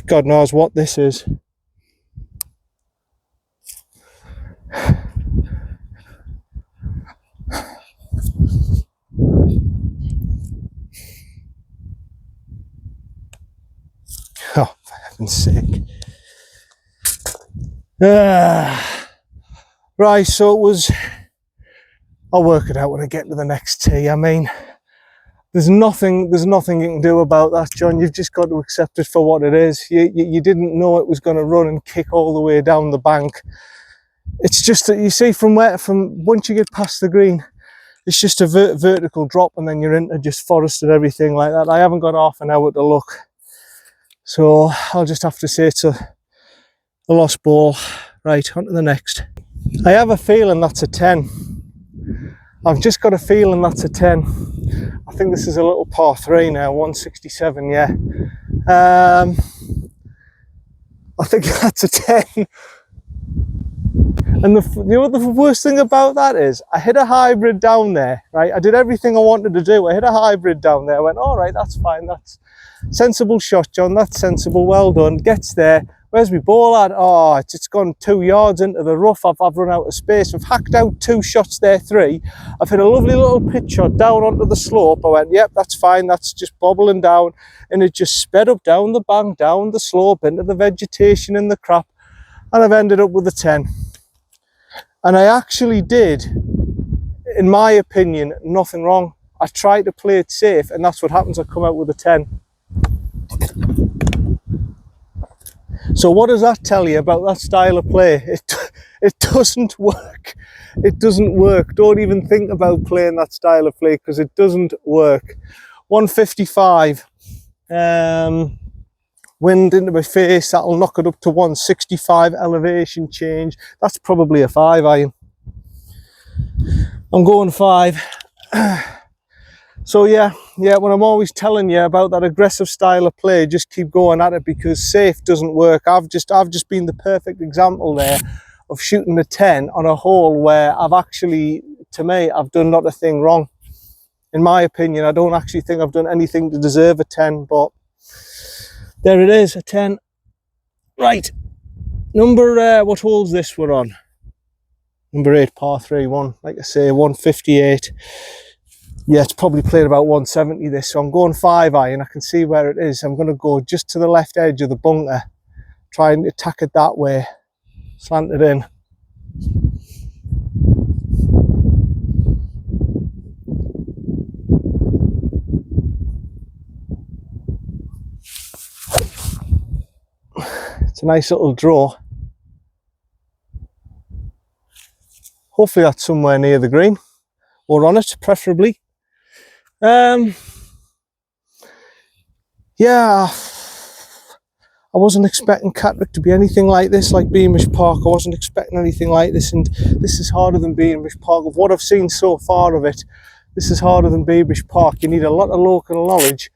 God knows what this is. Oh, for heaven's sake. Right, so it was, I'll work it out when I get to the next tee. I mean, there's nothing you can do about that, John. You've just got to accept it for what it is. You didn't know it was going to run and kick all the way down the bank. It's just that, you see, from once you get past the green, it's just a vertical drop, and then you're into just forest and everything like that. I haven't got half an hour to look, so I'll just have to say it's a lost ball. Right, on to the next. I have a feeling that's a 10. I've just got a feeling that's a 10. I think this is a little par 3 now, 167, yeah. I think that's a 10. And the worst thing about that is, I hit a hybrid down there, right? I did everything I wanted to do. I hit a hybrid down there. I went, all right, that's fine. That's sensible shot, John. That's sensible. Well done. Gets there. Where's my ball at? Oh, it's gone 2 yards into the rough. I've run out of space. I've hacked out 2 shots there, 3. I've hit a lovely little pitch shot down onto the slope. I went, yep, that's fine. That's just bobbling down. And it just sped up down the bank, down the slope, into the vegetation and the crap. And I've ended up with a 10. And I actually did, in my opinion, nothing wrong. I tried to play it safe, and that's what happens. I come out with a 10. So what does that tell you about that style of play? It doesn't work. It doesn't work. Don't even think about playing that style of play, because it doesn't work. 155. Wind into my face, that'll knock it up to 165 elevation change. That's probably a 5 iron. I'm going 5. So yeah, when I'm always telling you about that aggressive style of play, just keep going at it, because safe doesn't work. I've just been the perfect example there of shooting a 10 on a hole where I've actually, to me, I've done not a thing wrong. In my opinion, I don't actually think I've done anything to deserve a 10, but there it is, a 10. Right, number, what hole's this we're on? Number 8, par 3, like I say, 158. Yeah, it's probably played about 170 this, so I'm going 5 iron. I can see where it is. I'm going to go just to the left edge of the bunker, try and attack it that way, slant it in. It's a nice little draw. Hopefully that's somewhere near the green. or on it, preferably. Yeah, I wasn't expecting Catterick to be anything like this, like Beamish Park. I wasn't expecting anything like this, and this is harder than Beamish Park. Of what I've seen so far of it, this is harder than Beamish Park. You need a lot of local knowledge.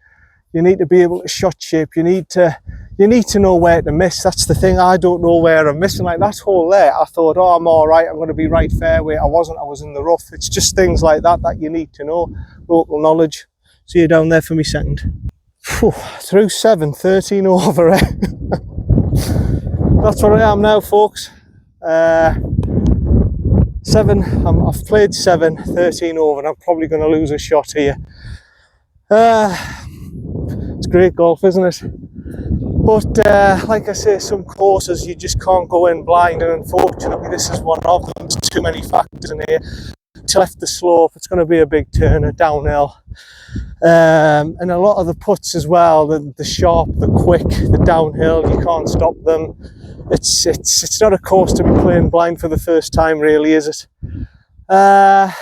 You need to be able to shot shape. You need to know where to miss. That's the thing. I don't know where I'm missing. Like that hole there, I thought, oh, I'm all right. I'm going to be right fairway. I wasn't. I was in the rough. It's just things like that that you need to know. Local knowledge. See you down there for me second. Whew, through 7, 13 over. That's where I am now, folks. 7. I've played 7, 13 over, and I'm probably going to lose a shot here. It's great golf, isn't it? But like I say, some courses you just can't go in blind, and unfortunately this is one of them. There's too many factors in here. To left the slope, it's going to be a big turner downhill, and a lot of the putts as well, the sharp, the quick, the downhill, you can't stop them. It's not a course to be playing blind for the first time, really, is it? Right,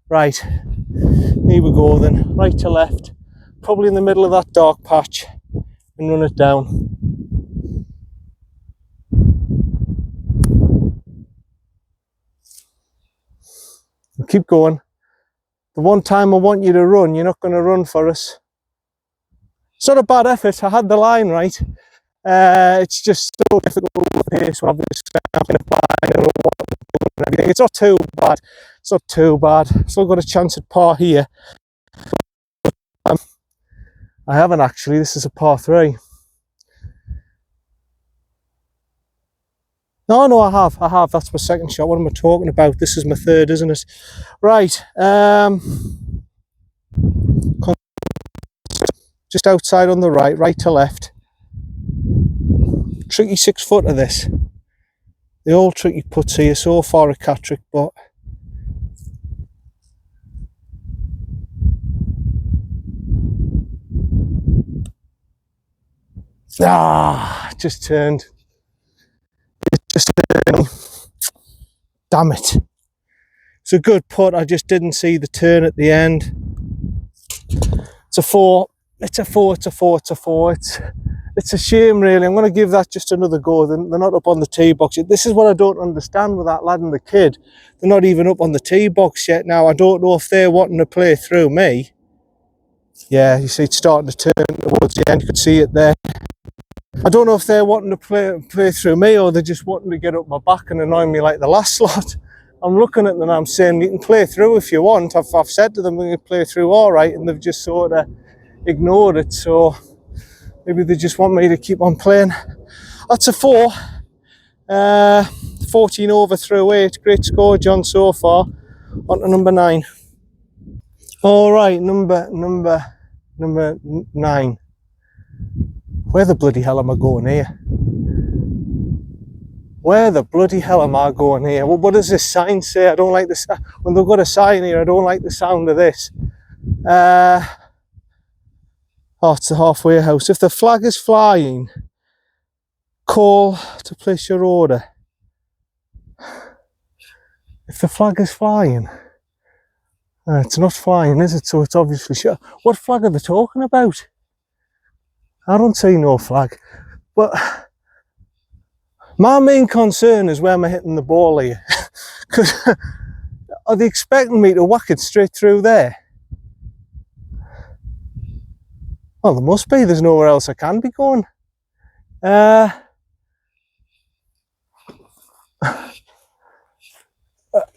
here we go then, right to left, probably in the middle of that dark patch, and run it down. And keep going. The one time I want you to run, you're not going to run for us. It's not a bad effort. I had the line right. It's just so difficult with the pace. So obviously I'm going to apply and everything. It's not too bad. It's not too bad. Still got a chance at par here. I haven't actually. This is a par 3. No, I have. That's my second shot. What am I talking about? This is my third, isn't it? Right. Just outside on the right to left. Tricky 6 foot of this. The old tricky putts here so far at Catterick, but just turned. Damn it. It's a good putt, I just didn't see the turn at the end. It's a 4. It's a 4. It's a shame, really. I'm going to give that just another go. They're not up on the tee box yet. This is what I don't understand with that lad and the kid. They're not even up on the tee box yet now. I don't know if they're wanting to play through me. Yeah, you see it's starting to turn towards the end. You could see it there. I don't know if they're wanting to play through me, or they're just wanting to get up my back and annoy me like the last slot. I'm looking at them and I'm saying, you can play through if you want. I've said to them, we can play through all right, and they've just sort of ignored it. So maybe they just want me to keep on playing. That's a 4. 14 over through 8. Great score, John, so far. On to number 9. All right, number 9. Where the bloody hell am I going here? Where the bloody hell am I going here? Well, what does this sign say? I don't like this. When they've got a sign here, I don't like the sound of this. Oh, it's the halfway house. If the flag is flying, call to place your order. If the flag is flying, it's not flying, is it? So it's obviously shut. What flag are they talking about? I don't see no flag, but my main concern is where am I hitting the ball here? Because are they expecting me to whack it straight through there? Well, there must be. There's nowhere else I can be going.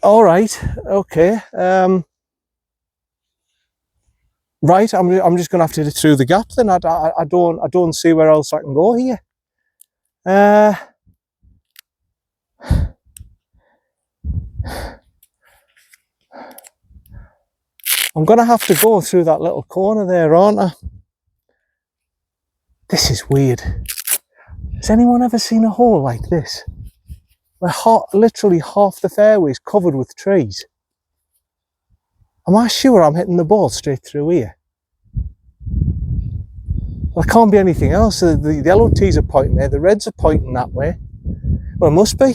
All right, okay. Right, I'm just going to have to hit it through the gap then. I don't see where else I can go here. I'm going to have to go through that little corner there, aren't I? This is weird. Has anyone ever seen a hole like this? Where literally half the fairway is covered with trees. Am I sure I'm hitting the ball straight through here? Well, it can't be anything else. The yellow tees are pointing there, the reds are pointing that way. Well, it must be.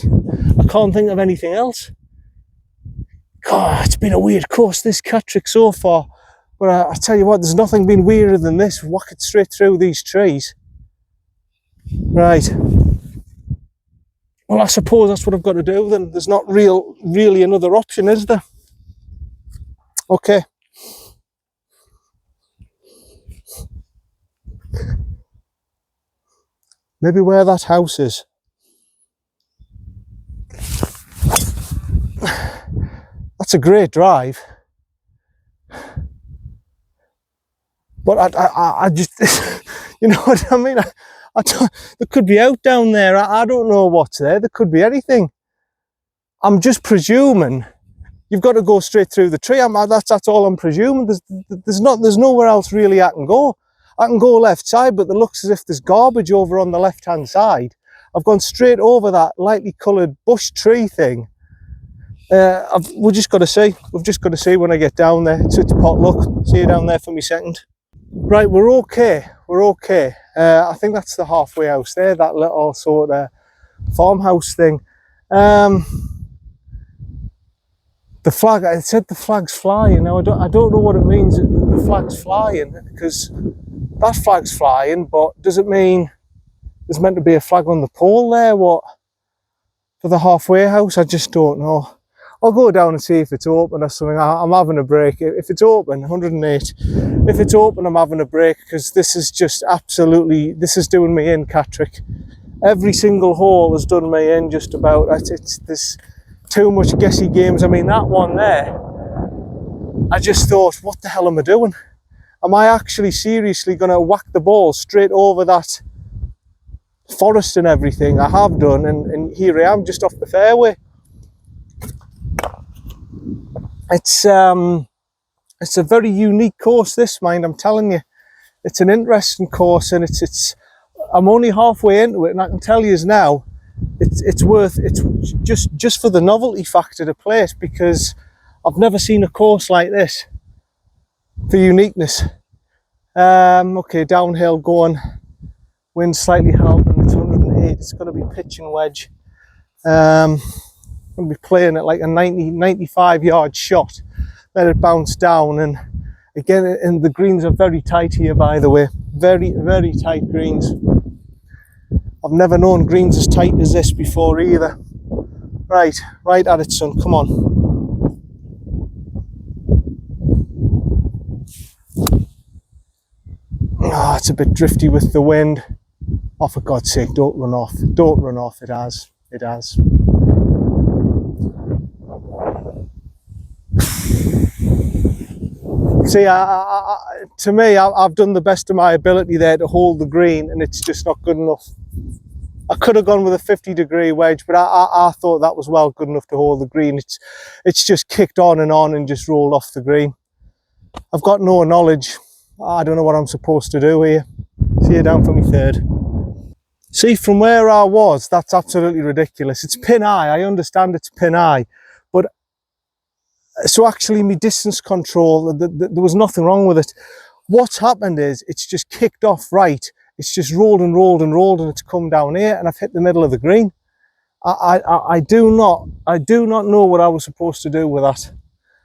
I can't think of anything else. God, it's been a weird course, this Catterick so far. But I tell you what, there's nothing been weirder than this. Whack it straight through these trees. Right. Well, I suppose that's what I've got to do then. There's not really another option, is there? Okay. Maybe where that house is. That's a great drive. But I just, you know what I mean? I don't, there could be out down there. I don't know what's there. There could be anything. I'm just presuming you've got to go straight through the tree. That's all I'm presuming. There's nowhere else really I can go. I can go left side, but it looks as if there's garbage over on the left hand side. I've gone straight over that lightly coloured bush tree thing. We've just got to see. We've just got to see when I get down there. It's potluck. See you down there for me second. Right, we're okay. We're okay. I think that's the halfway house there. That little sort of farmhouse thing. The flag. I said the flag's flying. Now I don't know what it means. The flag's flying because that flag's flying. But does it mean there's meant to be a flag on the pole there? What for the halfway house? I just don't know. I'll go down and see if it's open or something. I'm having a break. If it's open, 108. If it's open, I'm having a break because this is just absolutely, this is doing me in, Catterick. Every single hole has done me in just about. There's too much guessy games. I mean, that one there, I just thought, what the hell am I doing? Am I actually seriously going to whack the ball straight over that forest and everything? I have done, and here I am just off the fairway. It's a very unique course, this, mind, I'm telling you. It's an interesting course, and I'm only halfway into it, and I can tell you now, it's just for the novelty factor to play it, because I've never seen a course like this for uniqueness. Okay, downhill going, wind slightly helping, it's 108, it's going to be pitch and wedge. I'm going to be playing at like a 95 yard shot, let it bounce down, and again, and the greens are very tight here, by the way, very tight greens. I've never known greens as tight as this before either. Right at it, son, come on. Oh, it's a bit drifty with the wind. Oh, for God's sake, don't run off, it has. See, to me, I've done the best of my ability there to hold the green, and it's just not good enough. I could have gone with a 50-degree wedge, but I thought that was well good enough to hold the green. It's just kicked on and just rolled off the green. I've got no knowledge. I don't know what I'm supposed to do here. See you down for me third. See, from where I was, that's absolutely ridiculous. It's pin high. I understand it's pin high, but so actually my distance control, there was nothing wrong with it. What's happened is it's just kicked off right. It's just rolled and it's come down here, and I've hit the middle of the green. I do not know what I was supposed to do with that.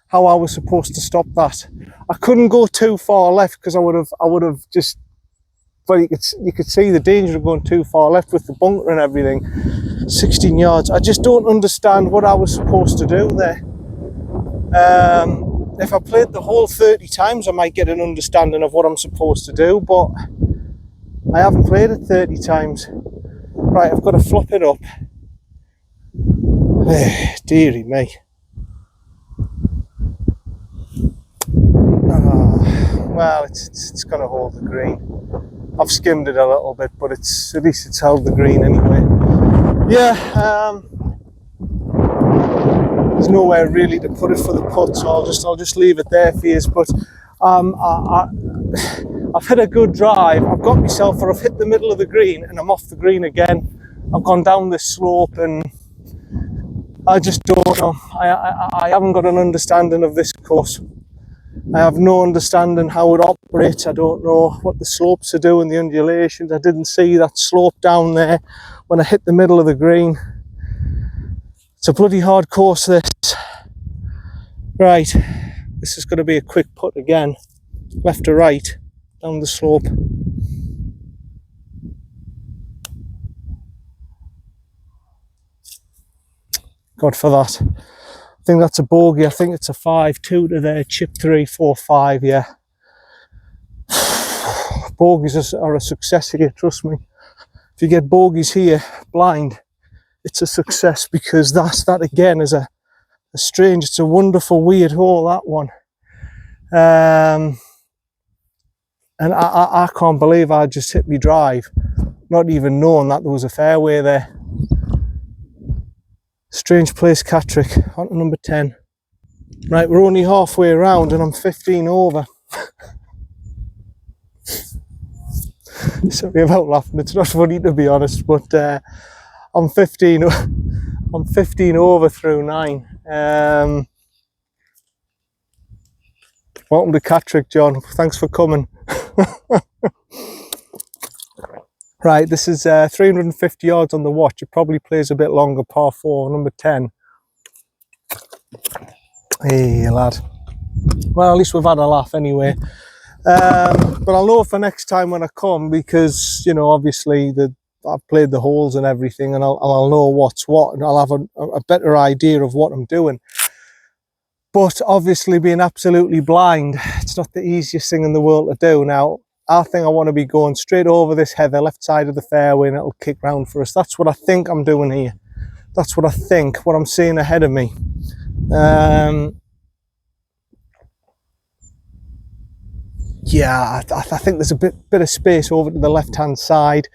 How I was supposed to stop that. I couldn't go too far left because I would have just, well, you could see the danger of going too far left with the bunker and everything. 16 yards. I just don't understand what I was supposed to do there. If I played the whole 30 times, I might get an understanding of what I'm supposed to do, but I haven't played it 30 times. Right, I've got to flop it up. Dearie me. Well, it's going to hold the green. I've skimmed it a little bit, but at least it's held the green anyway. Yeah, there's nowhere really to put it for the putt, so I'll just leave it there for you. But I've hit a good drive. I've got myself, or I've hit the middle of the green, and I'm off the green again. I've gone down this slope, and I just don't know. I haven't got an understanding of this course. I have no understanding how it operates. I don't know what the slopes are doing, the undulations. I didn't see that slope down there when I hit the middle of the green. It's a bloody hard course, this. Right, this is going to be a quick putt again, left to right, down the slope. God for that. I think that's a bogey. I think it's a 5-2 to there, chip 3, 4, 5, yeah. Bogeys are a success here, trust me. If you get bogeys here, blind, it's a success, because that again is a strange, it's a wonderful, weird hole, that one. And I can't believe I just hit me drive, not even knowing that there was a fairway there. Strange place, Catterick, on to number 10. Right, we're only halfway around and I'm 15 over. Sorry about laughing, it's not funny to be honest, but I'm 15 over through 9. Welcome to Catterick, John. Thanks for coming. Right, this is 350 yards on the watch. It probably plays a bit longer, par 4, number 10. Hey, lad. Well, at least we've had a laugh anyway. But I'll know for next time when I come, because, you know, obviously I've played the holes and everything, and I'll know what's what, and I'll have a better idea of what I'm doing. But obviously, being absolutely blind, it's not the easiest thing in the world to do. Now, I think I want to be going straight over this heather, left side of the fairway, and it'll kick round for us. That's what I think I'm doing here. That's what I think, what I'm seeing ahead of me. Yeah, I think there's a bit of space over to the left-hand side.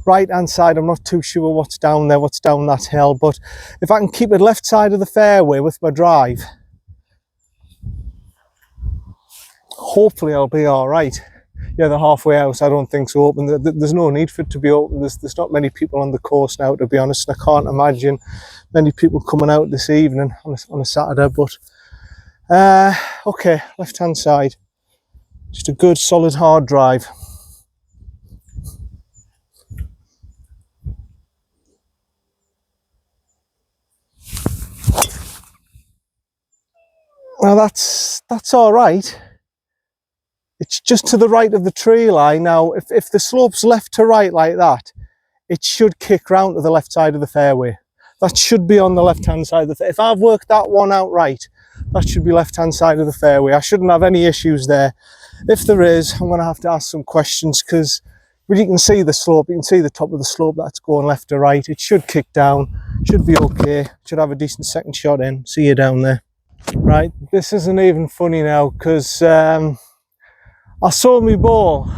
Right-hand side, I'm not too sure what's down there, what's down that hill. But if I can keep it left side of the fairway with my drive, hopefully I'll be all right. Yeah, the halfway house, I don't think so open. There's no need for it to be open. There's not many people on the course now, to be honest. And I can't imagine many people coming out this evening on a Saturday. But okay, left-hand side. Just a good, solid, hard drive. Now that's all right. It's just to the right of the tree line. Now, if the slope's left to right like that, it should kick round to the left side of the fairway. That should be on the left-hand side of the fairway. If I've worked that one out right, that should be left-hand side of the fairway. I shouldn't have any issues there. If there is, I'm going to have to ask some questions, because you can see the slope, you can see the top of the slope that's going left to right. It should kick down, should be okay, should have a decent second shot in. See you down there. Right, this isn't even funny now, because I saw my ball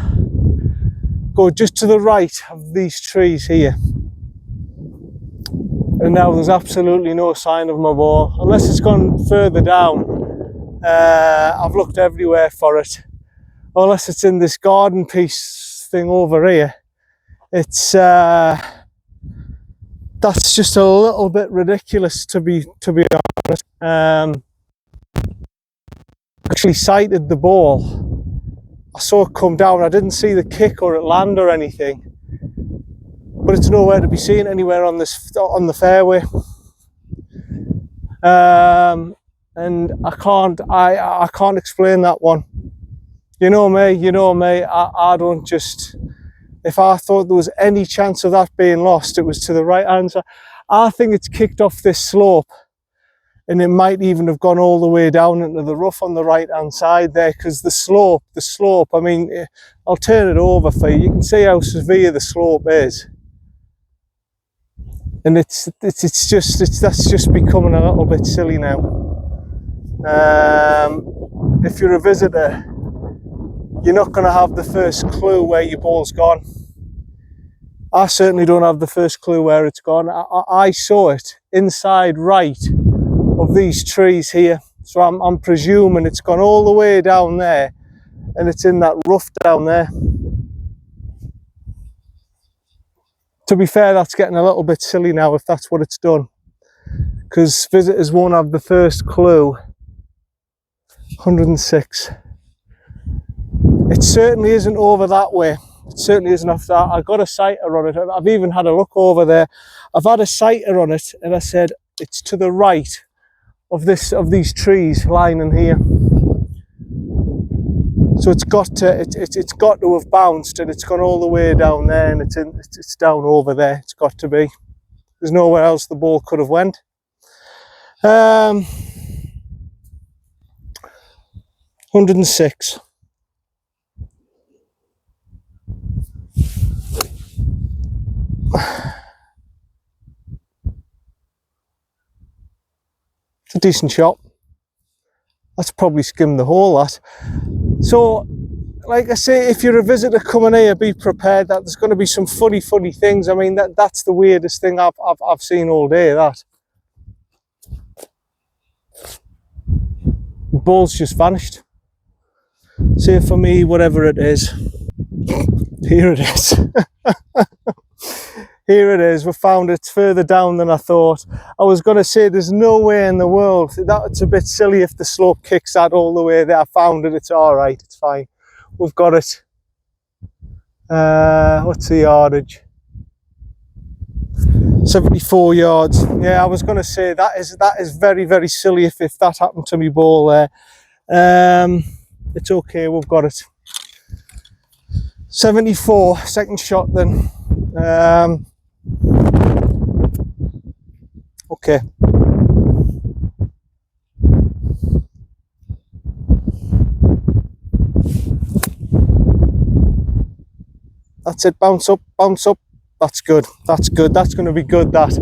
go just to the right of these trees here. And now there's absolutely no sign of my ball, unless it's gone further down. I've looked everywhere for it. Unless it's in this garden piece thing over here. It's that's just a little bit ridiculous, to be honest. Actually sighted the ball. I saw it come down. I didn't see the kick or it land or anything, but it's nowhere to be seen anywhere on the fairway. And I can't explain that one. You know me, I don't just, if I thought there was any chance of that being lost, it was to the right hand side. I think it's kicked off this slope, and it might even have gone all the way down into the rough on the right hand side there, because the slope, I mean, I'll turn it over for you. You can see how severe the slope is. And that's just becoming a little bit silly now. If you're a visitor, you're not going to have the first clue where your ball's gone. I certainly don't have the first clue where it's gone. I saw it inside right of these trees here, so I'm presuming it's gone all the way down there, and it's in that rough down there. To be fair, that's getting a little bit silly now if that's what it's done, because visitors won't have the first clue. 106. It certainly isn't over that way. It certainly isn't off that. I got a sighter on it. I've even had a look over there. I've had a sighter on it, and I said it's to the right of these trees lining here. So it's got to have bounced, and it's gone all the way down there, and it's down over there. It's got to be. There's nowhere else the ball could have went. 106. It's a decent shot. That's probably skimmed the hole, that. So, like I say, if you're a visitor coming here, be prepared that there's going to be some funny things. I mean, that's the weirdest thing I've seen all day, that. The ball's just vanished. Say for me, whatever it is. Here it is. Here it is. We found it further down than I thought. I was going to say there's no way in the world. That's a bit silly if the slope kicks that all the way there. I found it. It's all right. It's fine. We've got it. What's the yardage? 74 yards. Yeah, I was going to say that is very silly if that happened to me ball there. It's okay. We've got it. 74. Second shot then. Okay. That's it. Bounce up, bounce up. That's good. That's good. That's going to be good, that.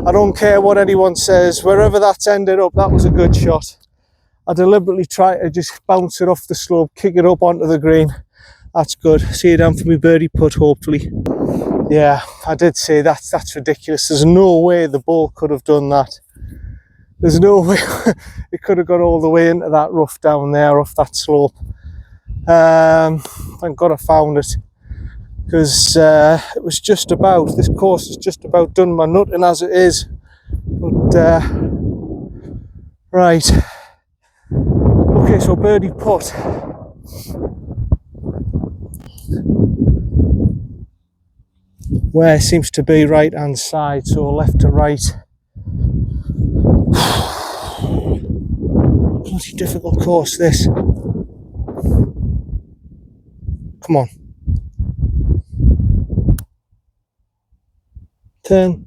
I don't care what anyone says. Wherever that's ended up, that was a good shot. I deliberately tried to just bounce it off the slope, kick it up onto the green. That's good. See you down for me birdie putt, hopefully. Yeah, I did say that's ridiculous. There's no way the ball could have done that. There's no way it could have got all the way into that rough down there off that slope. Thank God I found it, because it was just about, this course is just about done my nutting as it is. But right, okay, so birdie putt. Where seems to be right hand side, so left to right. Bloody difficult course, this. Come on. Turn.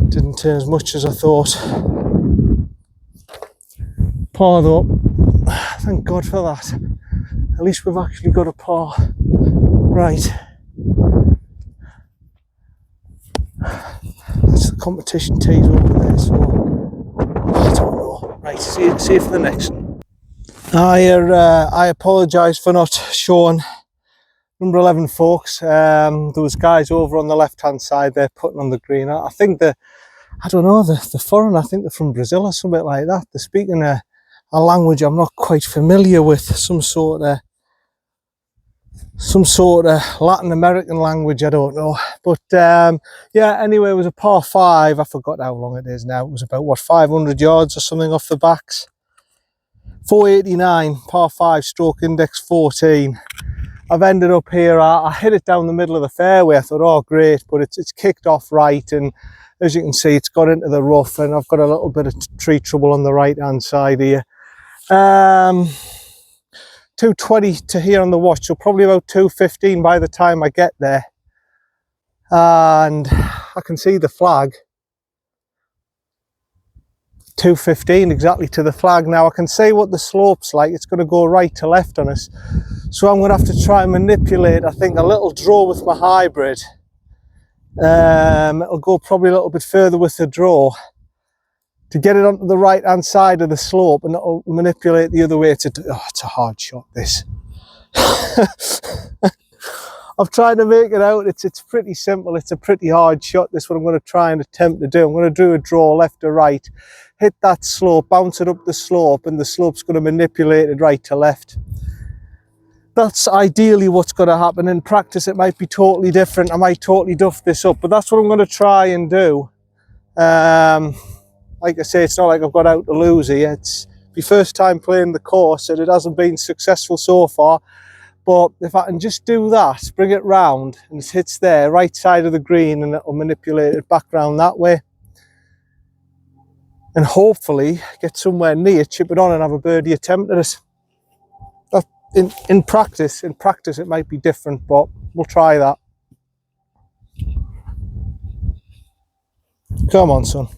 Didn't turn as much as I thought. Par though. Thank God for that. At least we've actually got a par. Right. That's the competition tees over there, so I don't know. Right, see you for the next one. I apologise for not showing number 11 folks. There was guys over on the left hand side there putting on the green. I think the foreign, I think they're from Brazil or something like that. They're speaking a language I'm not quite familiar with, some sort of Latin American language, I don't know. But yeah, anyway, it was a par 5. I forgot how long it is now. It was about, what, 500 yards or something off the backs. 489, par 5, stroke index 14. I've ended up here. I hit it down the middle of the fairway. I thought, oh great, but it's kicked off right, and as you can see, it's got into the rough, and I've got a little bit of tree trouble on the right hand side here. 220 to here on the watch, so probably about 215 by the time I get there. And I can see the flag. 215 exactly to the flag. Now I can see what the slope's like. It's going to go right to left on us, so I'm going to have to try and manipulate, I think, a little draw with my hybrid. It'll go probably a little bit further with the draw to get it onto the right hand side of the slope, and it'll manipulate the other way. It's a hard shot, this. I've tried to make it out. It's pretty simple. It's a pretty hard shot, this one I'm going to try and attempt to do. I'm going to do a draw left to right, hit that slope, bounce it up the slope, and the slope's going to manipulate it right to left. That's ideally what's going to happen. In practice it might be totally different. I might totally duff this up, but that's what I'm going to try and do. Like I say, it's not like I've got out to lose here. It's my first time playing the course, and it hasn't been successful so far. But if I can just do that, bring it round, and it hits there, right side of the green, and it'll manipulate it back round that way. and hopefully get somewhere near, chip it on and have a birdie attempt at it. In practice it might be different, but we'll try that. Come on, son.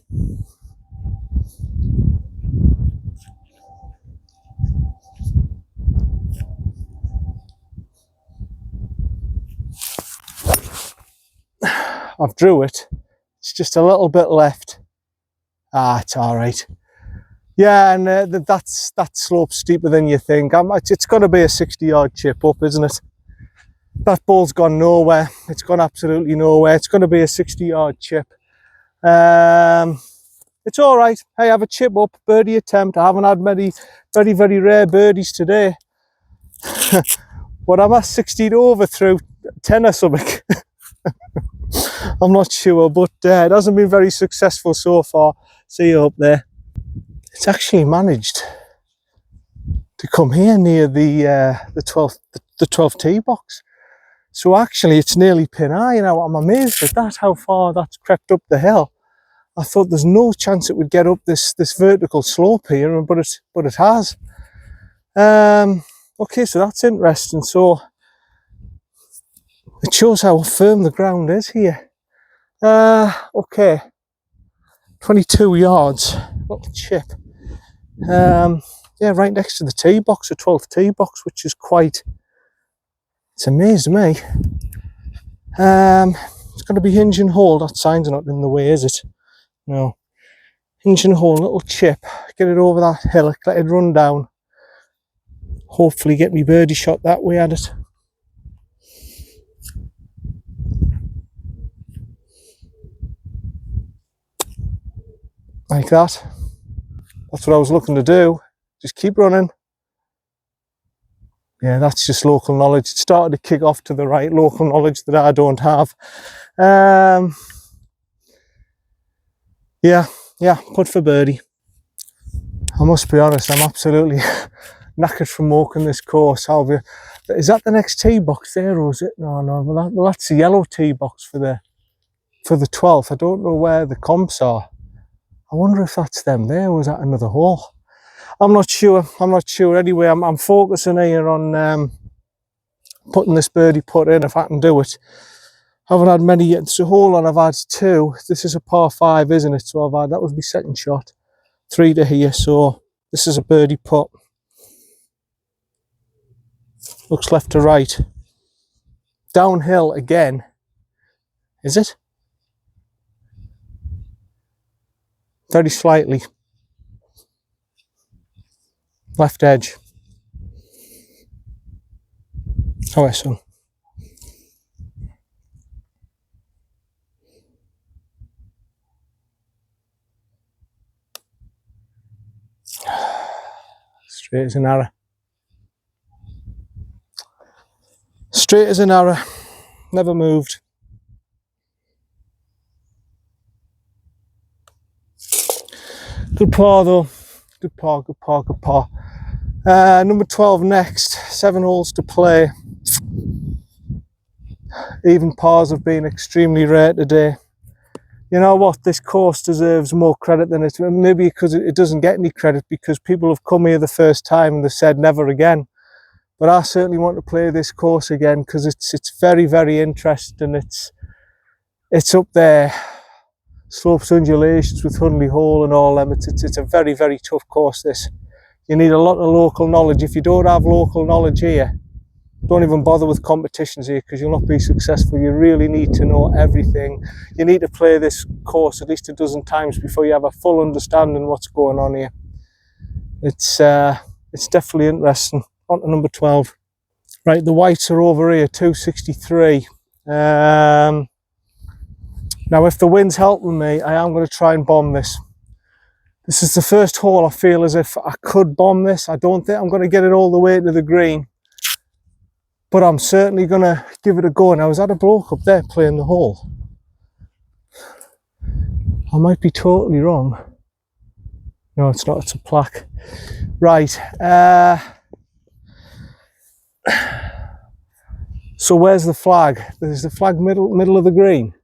I've drew it. It's just a little bit left. Ah, it's all right. Yeah, and that slope's steeper than you think. It's got to be a 60-yard chip up, isn't it? That ball's gone nowhere. It's gone absolutely nowhere. It's going to be a 60-yard chip. It's all right. Hey, I have a chip up, birdie attempt. I haven't had many very, very rare birdies today. But I'm at 16 over through 10 or something. I'm not sure, but it hasn't been very successful so far. See you up there. It's actually managed to come here near the 12th tee box. So actually it's nearly pin high. Now I'm amazed at that, how far that's crept up the hill. I thought there's no chance it would get up this vertical slope here, but it has. Okay, so that's interesting. So it shows how firm the ground is here. Okay, 22 yards, little chip. Yeah, right next to the tee box, the 12th tee box, which is it's amazed me. It's going to be hinge and hold. That sign's not in the way, is it? No. Hinge and hold, little chip. Get it over that hillock, let it run down. Hopefully get me birdie shot that way at it. Like that. That's what I was looking to do. Just keep running. Yeah, that's just local knowledge. It started to kick off to the right, local knowledge that I don't have. Yeah, putt for birdie. I must be honest, I'm absolutely knackered from walking this course. Is that the next tee box there, or is it? No, well, that's the yellow tee box for the 12th. I don't know where the comps are. I wonder if that's them there, or is that another hole? I'm not sure. Anyway, I'm focusing here on putting this birdie putt in if I can do it. I haven't had many yet. It's a hole and I've had 2. This is a par 5, isn't it? So that was my second shot. 3 to here, so this is a birdie putt. Looks left to right. Downhill again. Is it? Very slightly. Left edge. Oh, son. Straight as an arrow. Straight as an arrow. Never moved. Good par though. Good par. Number 12 next. 7 holes to play. Even pars have been extremely rare today. You know what? This course deserves more credit than it. Maybe because it doesn't get any credit because people have come here the first time and they've said never again. But I certainly want to play this course again because it's very, very interesting. It's up there. Slopes, undulations with Hundley Hole and all them. It's a very, very tough course, this. You need a lot of local knowledge. If you don't have local knowledge here, don't even bother with competitions here because you'll not be successful. You really need to know everything. You need to play this course at least a dozen times before you have a full understanding of what's going on here. It's definitely interesting. On to number 12. Right, the whites are over here, 263. Now, if the wind's helping me, I am going to try and bomb this. This is the first hole I feel as if I could bomb this. I don't think I'm going to get it all the way to the green, but I'm certainly going to give it a go. Now, is that a bloke up there playing the hole? I might be totally wrong. No, it's not. It's a plaque. Right. So where's the flag? There's the flag middle of the green.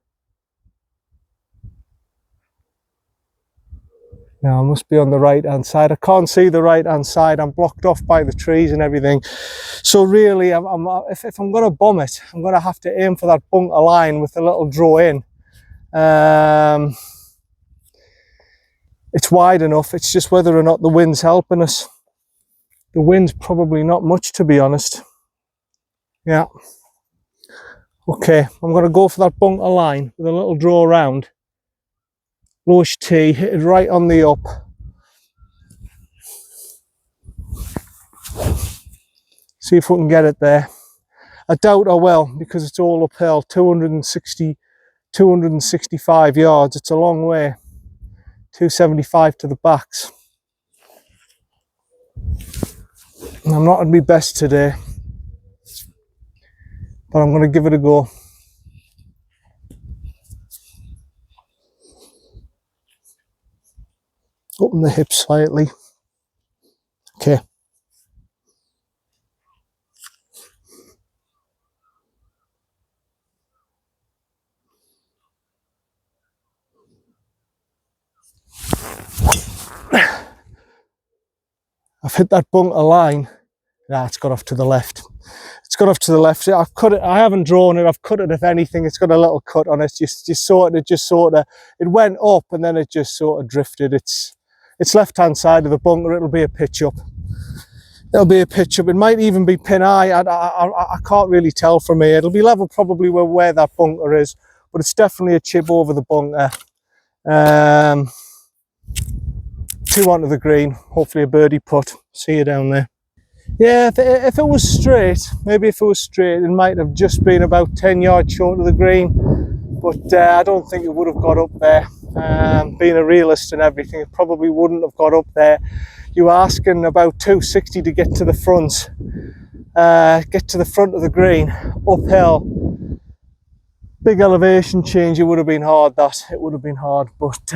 Now I must be on the right hand side. I can't see the right hand side. I'm blocked off by the trees and everything. So really, if I'm going to bomb it, I'm going to have to aim for that bunker line with a little draw in. It's wide enough. It's just whether or not the wind's helping us. The wind's probably not much, to be honest. Yeah. Okay, I'm going to go for that bunker line with a little draw around. Lowish tee, hit it right on the up. See if we can get it there. I doubt I will, because it's all uphill, 265 yards. It's a long way. 275 to the backs. And I'm not at my best today, but I'm going to give it a go. Open the hips slightly. Okay. I've hit that bunker line. Nah, it's got off to the left. It's got off to the left. I've cut it. I haven't drawn it. I've cut it. If anything, it's got a little cut on it. It went up and then it just sort of drifted. It's left hand side of the bunker. It'll be a pitch up. It'll be a pitch up. It might even be pin high. I can't really tell from here. It'll be level probably where that bunker is, but it's definitely a chip over the bunker. 2 onto the green, hopefully a birdie putt. See you down there. Yeah, if it was straight, maybe if it was straight, it might have just been about 10 yards short of the green, but I don't think it would have got up there. Being a realist and everything, it probably wouldn't have got up there. You were asking about 260 to get to the front. Get to the front of the green, uphill. Big elevation change, it would have been hard, it would have been hard, but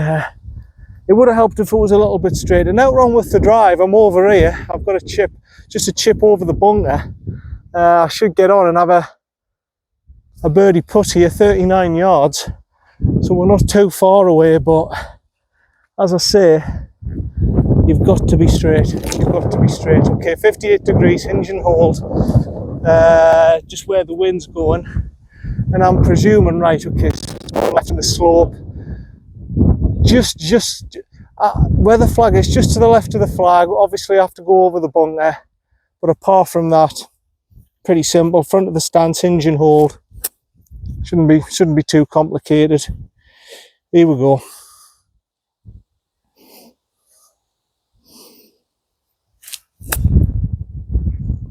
it would have helped if it was a little bit straighter. Now wrong with the drive, I'm over here, I've got a chip, just a chip over the bunker. I should get on and have a birdie putt here, 39 yards. So we're not too far away, but as I say, you've got to be straight, you've got to be straight. Okay, 58 degrees, hinge and hold, just where the wind's going. And I'm presuming, right, okay, so left in the slope. Just where the flag is, just to the left of the flag. Obviously I have to go over the bunker, but apart from that, pretty simple. Front of the stance, hinge and hold. Shouldn't be too complicated. Here we go.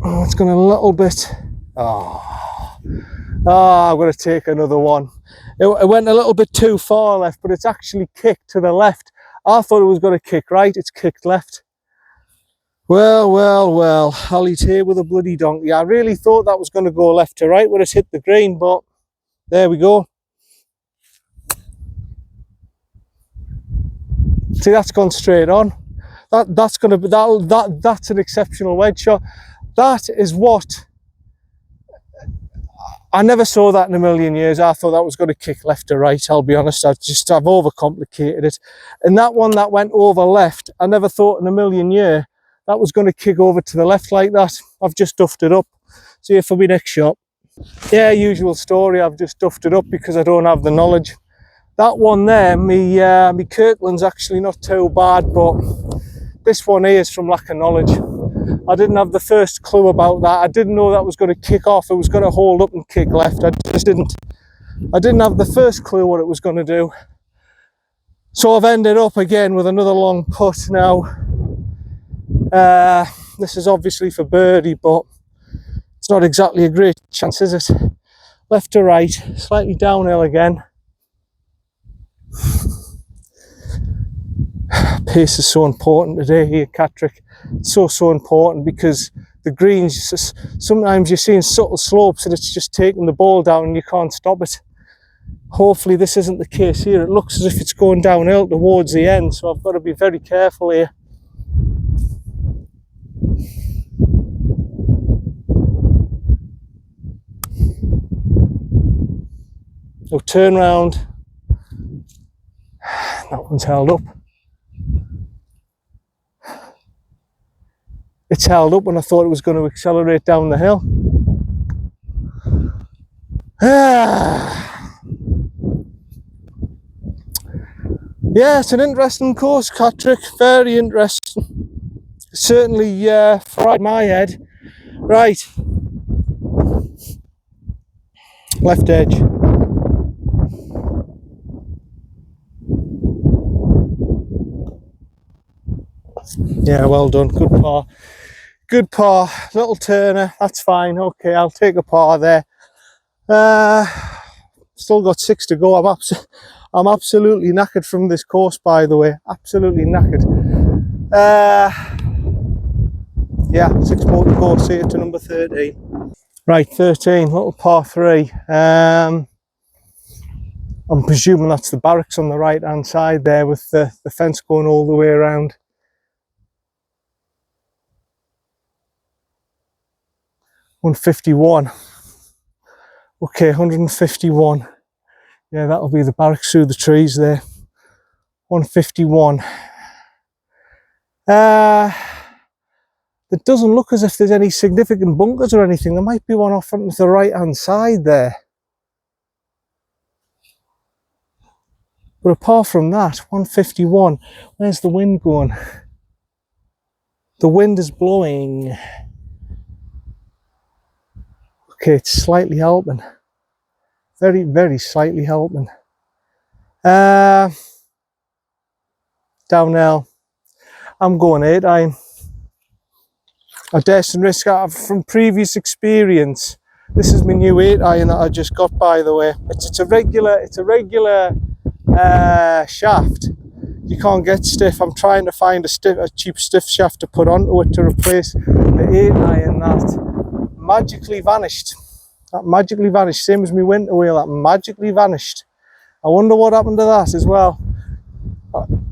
Oh, it's gone a little bit. I'm going to take another one. It went a little bit too far left, but it's actually kicked to the left. I thought it was going to kick right, it's kicked left. Well, I'll eat here with a bloody donkey. I really thought that was going to go left to right when it's hit the green, but there we go. See, that's gone straight on. That's an exceptional wedge shot. That is what I never saw that in a million years. I thought that was going to kick left to right, I'll be honest. I've overcomplicated it. And that one that went over left, I never thought in a million years that was going to kick over to the left like that. I've just duffed it up. See you for my next shot. Yeah, usual story. I've just duffed it up because I don't have the knowledge. That one there, me Kirkland's actually not too bad, but this one here is from lack of knowledge. I didn't have the first clue about that. I didn't know that was going to kick off. It was going to hold up and kick left. I didn't have the first clue what it was going to do. So I've ended up again with another long putt now. This is obviously for birdie, but it's not exactly a great chance, is it? Left to right, slightly downhill again. Pace is so important today here, Catterick. It's so important because the greens, sometimes you're seeing subtle slopes and it's just taking the ball down and you can't stop it. Hopefully this isn't the case here. It looks as if it's going downhill towards the end, so I've got to be very careful here. So turn round. That one's held up. it's held up when I thought it was going to accelerate down the hill. Yeah, it's an interesting course, Catterick, very interesting. Certainly fried my head. Right, left edge. Yeah, well done, good par. Good par, little turner, that's fine. Okay, I'll take a par there. Still got 6 to go. I'm absolutely knackered from this course, by the way. Absolutely knackered. Yeah, 6 more to go. See you to number 13. Right, 13, little par 3. I'm presuming that's the barracks on the right hand side there, with the fence going all the way around. 151. Okay, 151. Yeah, that'll be the barracks through the trees there. 151. It doesn't look as if there's any significant bunkers or anything. There might be one off on the right hand side there. But apart from that, 151. Where's the wind going? The wind is blowing. Okay, it's slightly helping. Very, very slightly helping. Downhill. I'm going 8 iron. I dare some risk out from previous experience. This is my new 8 iron that I just got, by the way. It's a regular shaft. You can't get stiff. I'm trying to find a cheap stiff shaft to put onto it to replace the 8 iron that magically vanished. That magically vanished. Same as my winter wheel, that magically vanished. I wonder what happened to that as well.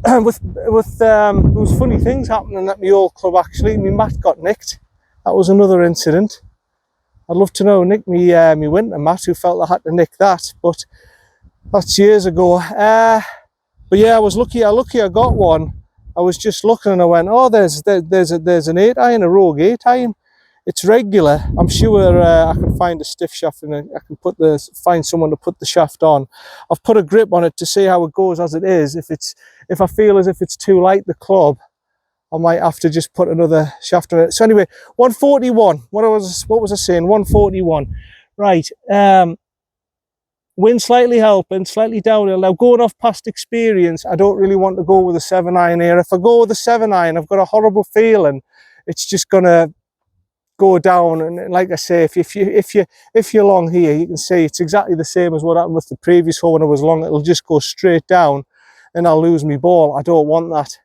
There was funny things happening at my old club actually. My mat got nicked. That was another incident. I'd love to know who nicked me my winter mat, who felt I had to nick that, but that's years ago. But yeah, I was lucky. I got one. I was just looking and I went, oh, there's an 8 iron, a rogue 8 iron. It's regular. I'm sure I can find a stiff shaft and I can find someone to put the shaft on. I've put a grip on it to see how it goes as it is. If I feel as if it's too light the club, I might have to just put another shaft on it. So anyway, 141. What was I saying? 141. Right. Wind slightly helping, slightly downhill. Now going off past experience, I don't really want to go with a 7 iron here. If I go with a 7 iron, I've got a horrible feeling it's just gonna go down. And like I say, if you're long here, you can see it's exactly the same as what happened with the previous hole when I was long. It'll just go straight down and I'll lose my ball. I don't want that.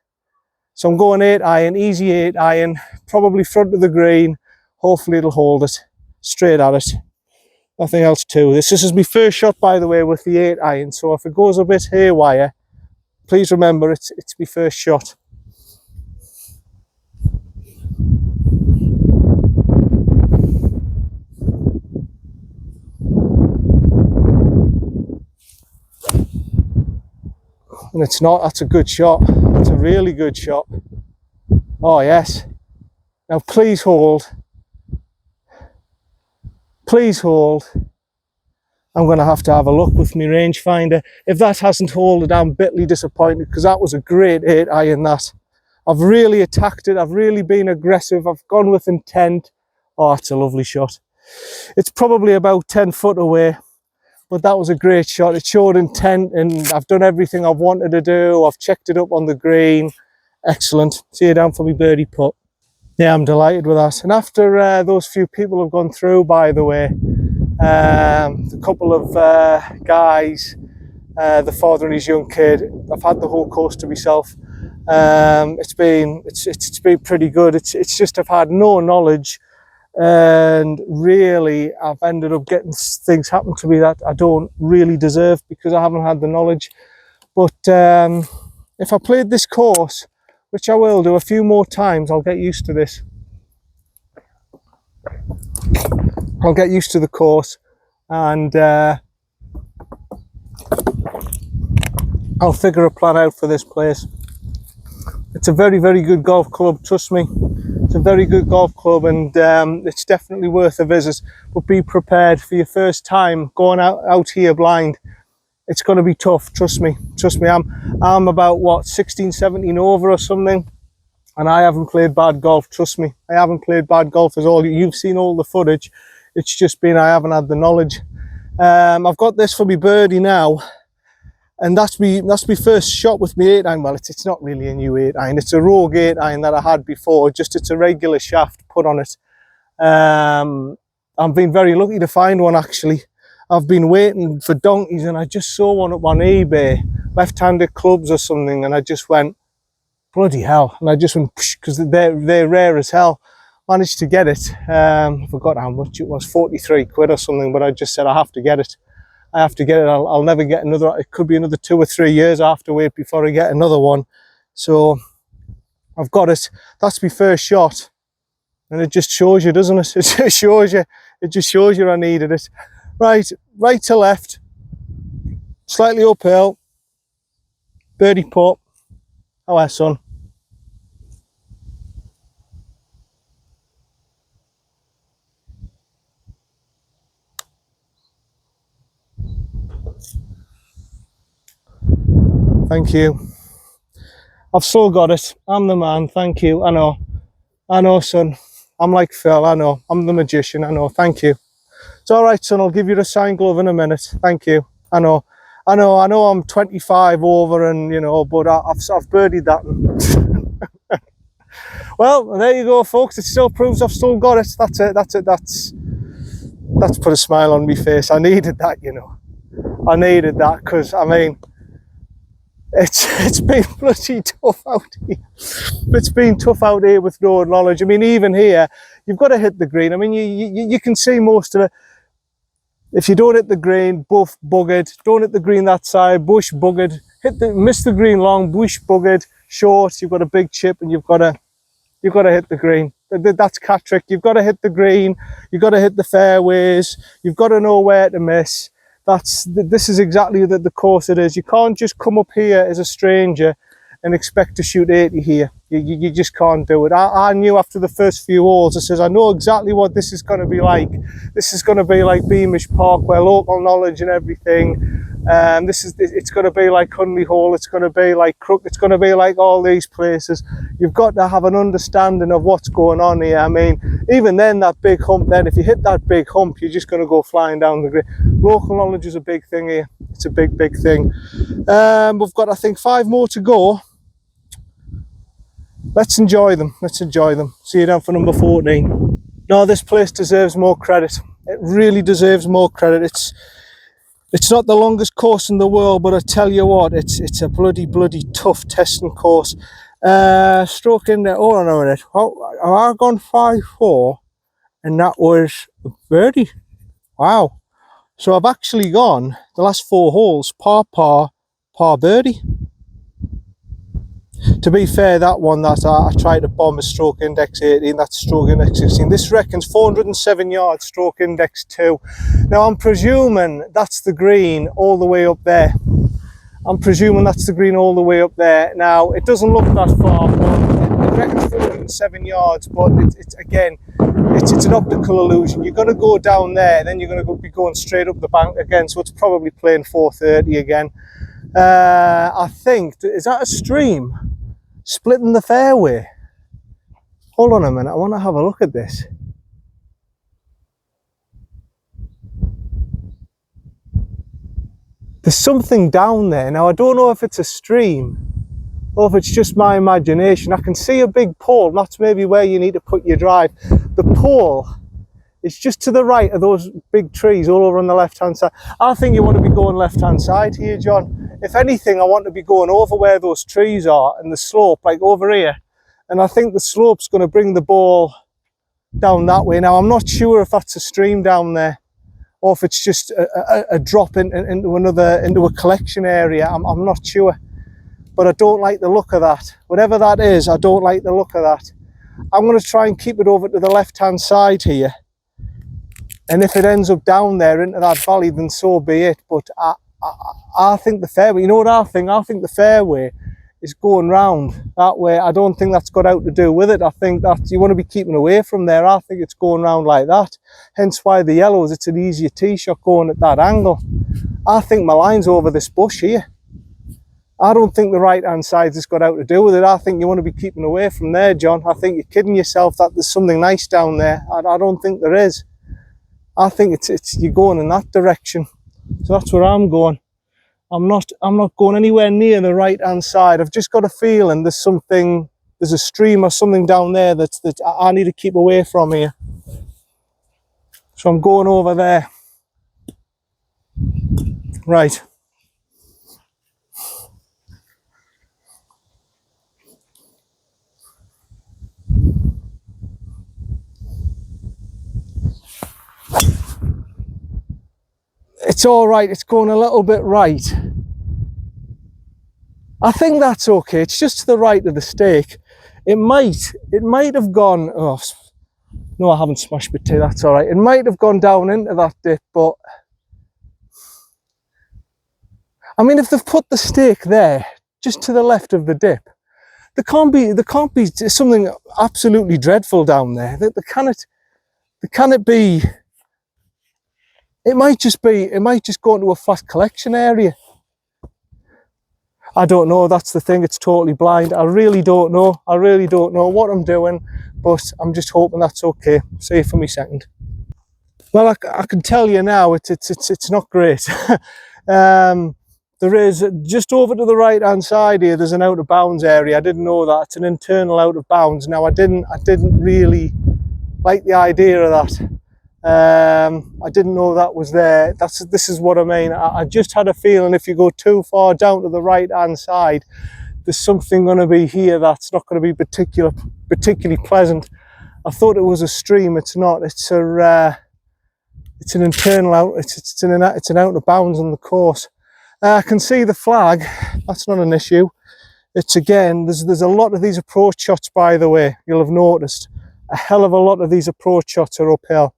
So I'm going 8 iron, easy 8 iron, probably front of the green. Hopefully it'll hold it, straight at it. Nothing else to this. This is my first shot, by the way, with the 8 iron. So if it goes a bit haywire, please remember it's my first shot. And it's not, that's a good shot. It's a really good shot. Oh yes. Now please hold. Please hold. I'm going to have a look with my rangefinder. If that hasn't holded, I'm bitterly disappointed, because that was a great 8 iron that. I've really attacked it. I've really been aggressive. I've gone with intent. Oh, it's a lovely shot. It's probably about 10 foot away. But that was a great shot. It showed intent and I've done everything I've wanted to do. I've checked it up on the green. Excellent. See you down for me birdie putt. Yeah, I'm delighted with that. And after those few people have gone through, by the way, a couple of guys, the father and his young kid, I've had the whole course to myself. It's been pretty good. It's just I've had no knowledge. And really I've ended up getting things happen to me that I don't really deserve because I haven't had the knowledge. But if I played this course, which I will do a few more times, I'll get used to this. I'll get used to the course and I'll figure a plan out for this place. It's a very, very good golf club, trust me. It's a very good golf club, and it's definitely worth a visit. But be prepared for your first time going out here blind. It's going to be tough, trust me. Trust me, I'm about, what, 16, 17 over or something. And I haven't played bad golf, trust me. I haven't played bad golf at all. You've seen all the footage. It's just been, I haven't had the knowledge. I've got this for me birdie now. And that's me first shot with my 8-iron. Well, it's not really a new 8-iron. It's a Rogue 8-iron that I had before. Just it's a regular shaft put on it. I've been very lucky to find one, actually. I've been waiting for donkeys, and I just saw one up on eBay, left-handed clubs or something, and I just went, bloody hell. And I just went, because they're rare as hell. Managed to get it. I forgot how much it was, 43 quid or something, but I just said I have to get it. I have to get it. I'll never get another. It could be another 2 or 3 years I have to wait before I get another one. So I've got it. That's my first shot, and it just shows you, doesn't it? It just shows you. It just shows you I needed it. Right to left, slightly uphill. Birdie putt. Oh, son. Thank you. I've still got it. I'm the man. Thank you. I know, son. I'm like Phil. I know. I'm the magician. I know. Thank you. It's all right, son. I'll give you a signed glove in a minute. Thank you. I know. I'm 25 over, and you know, but I've birdied that. Well, there you go, folks. It still proves I've still got it. That's it. That's put a smile on my face. I needed that, you know. I needed that, because I mean, it's been bloody tough out here. It's been tough out here with no knowledge. I mean, even here, you've got to hit the green. I mean, you can see most of it. If you don't hit the green, buff, buggered. Don't hit the green that side, bush, buggered. Miss the green long, bush, buggered. Short, you've got a big chip, and you've got to hit the green. That's Catterick. You've got to hit the green. You've got to hit the fairways. You've got to know where to miss. This is exactly the course it is. You can't just come up here as a stranger and expect to shoot 80 here. You just can't do it. I knew after the first few holes, I says, I know exactly what this is going to be like. This is going to be like Beamish Park, where local knowledge and everything. It's going to be like Hunley Hall. It's going to be like Crook. It's going to be like all these places. You've got to have an understanding of what's going on here. I mean, even then, that big hump, then if you hit that big hump, you're just going to go flying down the green. Local knowledge is a big thing here. It's a big, big thing. We've got, I think, 5 more to go. Let's enjoy them. Let's enjoy them. See you down for number 14. No, this place deserves more credit. It really deserves more credit. It's not the longest course in the world, but I tell you what, it's a bloody tough testing course. Stroke in there. Hold on a minute. I've gone 5-4, and that was a birdie. Wow. So I've actually gone the last 4 holes par, birdie. To be fair, that one that I tried to bomb a stroke index 18, that's stroke index 16. This reckons 407 yards, stroke index 2. Now I'm presuming that's the green all the way up there. I'm presuming that's the green all the way up there. Now it doesn't look that far, but it reckons 407 yards, but it's an optical illusion. You're going to go down there, and then you're going to be going straight up the bank again, so it's probably playing 430 again. I think, is that a stream splitting the fairway? Hold on a minute, I want to have a look at this. There's something down there. Now I don't know if it's a stream or if it's just my imagination. I can see a big pole, and that's maybe where you need to put your drive. The pole is just to the right of those big trees all over on the left hand side. I think you want to be going left hand side here, John. If anything, I want to be going over where those trees are and the slope, like over here. And I think the slope's going to bring the ball down that way. Now, I'm not sure if that's a stream down there, or if it's just a drop into a collection area. I'm not sure. But I don't like the look of that. Whatever that is, I don't like the look of that. I'm going to try and keep it over to the left-hand side here. And if it ends up down there into that valley, then so be it. But I think the fairway, you know what I think? I think the fairway is going round that way. I don't think that's got out to do with it. I think that you want to be keeping away from there. I think it's going round like that. Hence why the yellows, it's an easier tee shot going at that angle. I think my line's over this bush here. I don't think the right hand side has got out to do with it. I think you want to be keeping away from there, John. I think you're kidding yourself that there's something nice down there. I don't think there is. I think it's you're going in that direction. So that's where I'm going. I'm not going anywhere near the right hand side. I've just got a feeling there's a stream or something down there that I need to keep away from here. So I'm going over there. Right. It's all right, it's going a little bit right. I think that's okay. It's just to the right of the stake. It might have gone, oh, no, I haven't smashed my tee, that's all right. It might have gone down into that dip, but I mean, if they've put the stake there, just to the left of the dip, there can't be something absolutely dreadful down there. There cannot be. It might just go into a flat collection area. I don't know, that's the thing, it's totally blind. I really don't know what I'm doing, but I'm just hoping that's okay. See you for me second. Well, I can tell you now, it's not great. There is, just over to the right hand side here, there's an out of bounds area. I didn't know that. It's an internal out of bounds. Now I didn't really like the idea of that. I didn't know that was there. This is what I mean. I just had a feeling if you go too far down to the right hand side, there's something going to be here that's not going to be particularly pleasant. I thought it was a stream. It's not. It's an internal out. It's an out of bounds on the course. I can see the flag. That's not an issue. It's again. There's a lot of these approach shots, by the way. You'll have noticed a hell of a lot of these approach shots are uphill.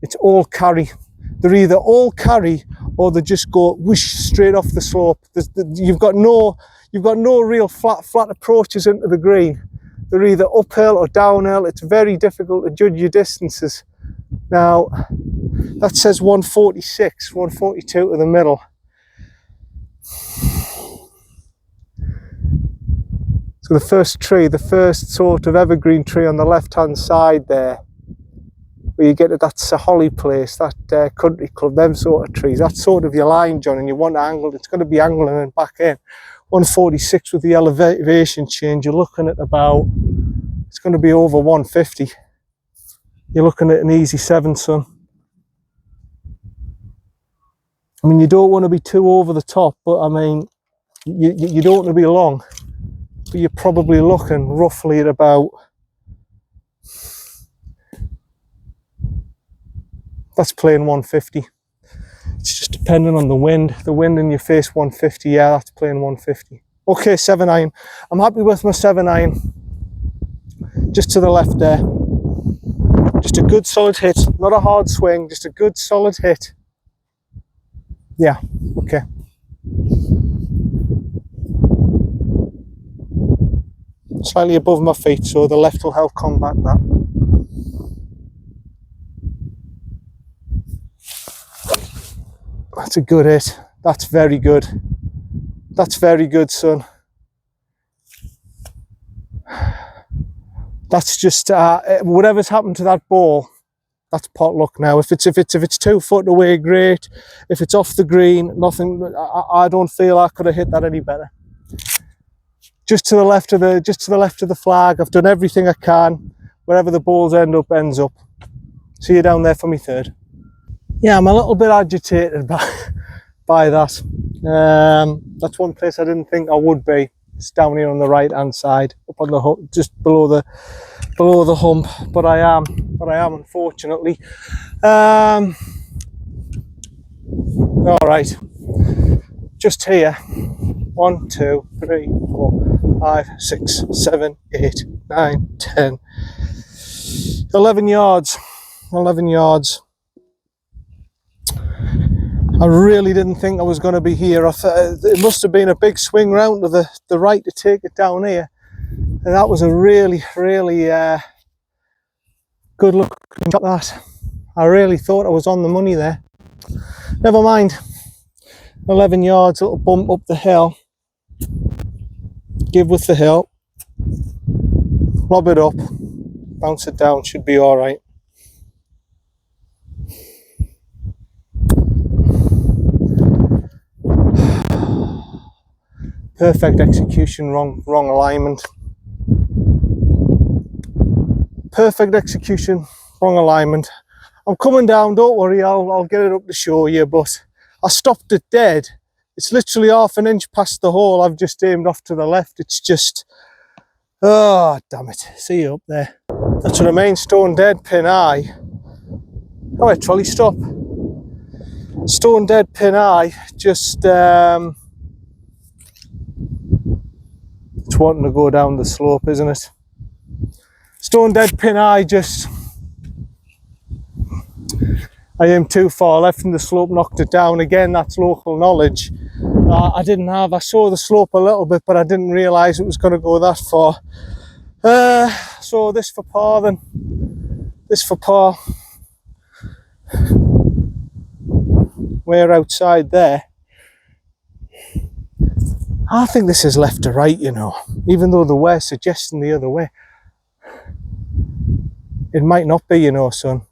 It's all carry. They're either all carry or they just go whoosh straight off the slope. You've got no real flat approaches into the green. They're either uphill or downhill. It's very difficult to judge your distances. Now that says 146, 142 to the middle. So the first sort of evergreen tree on the left hand side there, where you get to that Saholly place, that country club, them sort of trees, that's sort of your line, John, and you want to angle, it's going to be angling and back in. 146 with the elevation change, you're looking at about, it's going to be over 150. You're looking at an easy 7, son. I mean, you don't want to be too over the top, but I mean, you don't want to be long, but you're probably looking roughly at about, that's playing 150. It's just depending on the wind in your face. 150, yeah, that's playing 150. Okay, 7 iron. I'm happy with my 7 iron. Just to the left there. Just a good solid hit, not a hard swing, just a good solid hit. Yeah, okay. Slightly above my feet, so the left will help combat that. That's a good hit. That's very good. That's very good, son. That's just whatever's happened to that ball, that's pot luck now. If it's 2 foot away, great. If it's off the green, nothing. I don't feel I could have hit that any better. Just to the left of the flag. I've done everything I can. Wherever the balls ends up. See you down there for me third. Yeah, I'm a little bit agitated by that. That's one place I didn't think I would be. It's down here on the right hand side, up on the hump, just below the hump. But I am unfortunately. All right, just here. 1, 2, 3, 4, 5, 6, 7, 8, 9, 10, 11 yards. 11 yards. I really didn't think I was going to be here. I thought it must have been a big swing round to the right to take it down here. And that was a really, really good looking shot, that. I really thought I was on the money there. Never mind. 11 yards, little bump up the hill. Give with the hill. Lob it up. Bounce it down, should be all right. Perfect execution, wrong alignment. Perfect execution, wrong alignment. I'm coming down, don't worry, I'll get it up to show you, but I stopped it dead. It's literally half an inch past the hole. I've just aimed off to the left. It's just, oh, damn it. See you up there. That's what I mean, stone dead, pin high. Oh, wait, trolley stop. Stone dead, pin high, just, it's wanting to go down the slope, isn't it? Stone dead, pin high, just, I aimed too far left and the slope knocked it down. Again, that's local knowledge. I saw the slope a little bit, but I didn't realise it was going to go that far. So this for par then. This for par. We're outside there. I think this is left to right, you know, even though the we're suggesting the other way. It might not be, you know, son.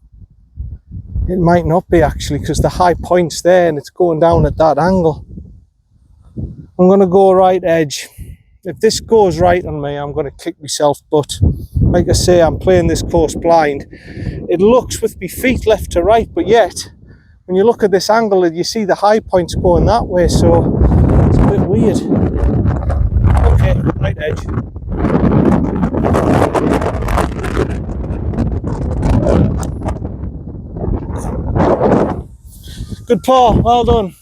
It might not be actually, because the high point's there and it's going down at that angle. I'm going to go right edge. If this goes right on me, I'm going to kick myself, but like I say, I'm playing this course blind. It looks with my feet left to right, but yet when you look at this angle, you see the high points going that way, so it's a bit weird. Okay, right edge. Good par, well done.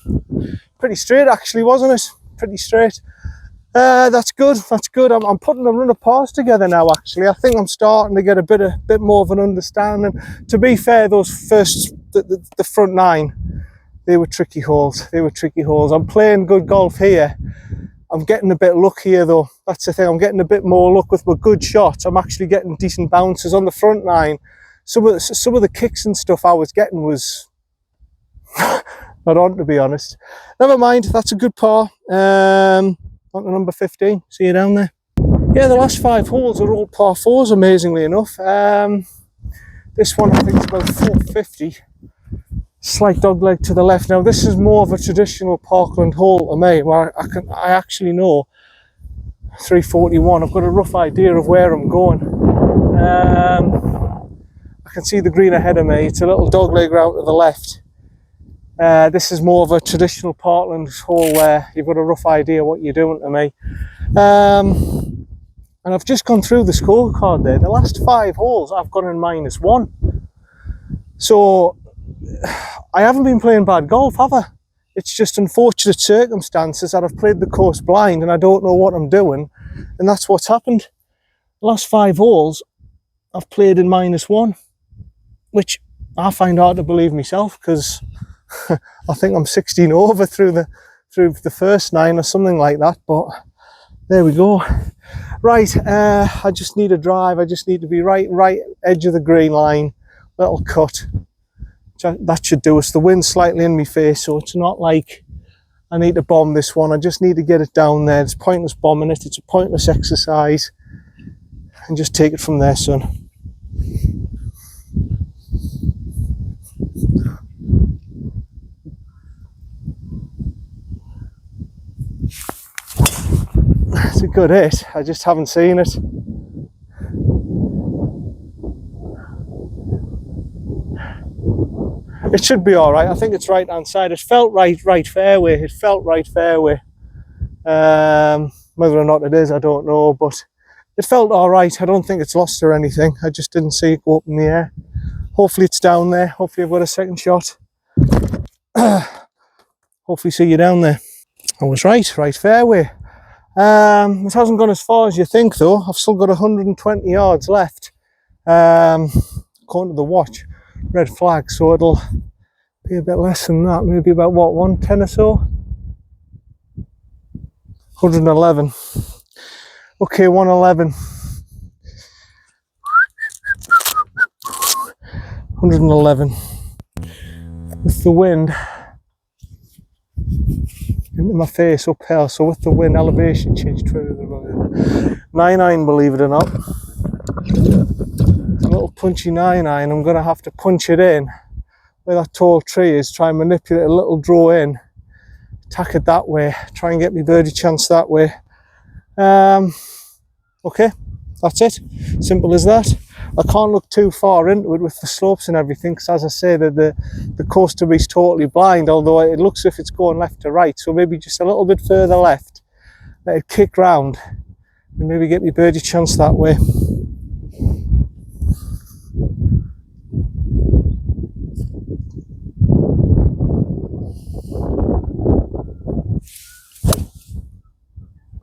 Pretty straight actually, wasn't it? Pretty straight. That's good, that's good. I'm putting a run of pars together now actually. I think I'm starting to get a bit more of an understanding. To be fair, those first, the front 9, they were tricky holes. They were tricky holes. I'm playing good golf here. I'm getting a bit luckier though. That's the thing, I'm getting a bit more luck with my good shots. I'm actually getting decent bounces on the front 9. Some of the kicks and stuff I was getting was not on, to be honest. Never mind, that's a good par. On to number 15. See you down there. Yeah, the last 5 holes are all par 4s, amazingly enough. This one I think is about 450. Slight dog leg to the left. Now this is more of a traditional Parkland hole to me, where I actually know 341. I've got a rough idea of where I'm going. I can see the green ahead of me. It's a little dog leg route to the left. This is more of a traditional Parkland hole where you've got a rough idea what you're doing to me. And I've just gone through the scorecard there. The last 5 holes I've gone in -1. So I haven't been playing bad golf, have I? It's just unfortunate circumstances that I've played the course blind and I don't know what I'm doing, and that's what's happened. The last 5 holes I've played in -1, which I find hard to believe myself, because I think I'm 16 over through the first 9 or something like that, but there we go. Right, I just need a drive. I just need to be right edge of the green line, little cut. That should do us. The wind's slightly in my face, so it's not like I need to bomb this one. I just need to get it down there. It's pointless bombing it. It's a pointless exercise, and just take it from there, son. It's a good hit, I just haven't seen it. It should be all right. I think it's right hand side. It felt right fairway. It felt right fairway. Whether or not it is, I don't know, but it felt all right. I don't think it's lost or anything. I just didn't see it go up in the air. Hopefully it's down there. Hopefully I've got a second shot. Hopefully see you down there. I was right fairway. It hasn't gone as far as you think though. I've still got 120 yards left. According to the watch, red flag, so it'll be a bit less than that, maybe about what, 110 or so? 111. Okay, 111. 111. With the wind into my face uphill, so with the wind, elevation change 9-9, believe it or not. It's a little punchy 9-9. I'm going to have to punch it in where that tall tree is, try and manipulate a little draw in, tack it that way, try and get me birdie chance that way. Okay, that's it. Simple as that. I can't look too far into it with the slopes and everything, because as I say, the course to me is totally blind, although it looks as if it's going left to right, so maybe just a little bit further left, let it kick round and maybe get me birdie chance that way.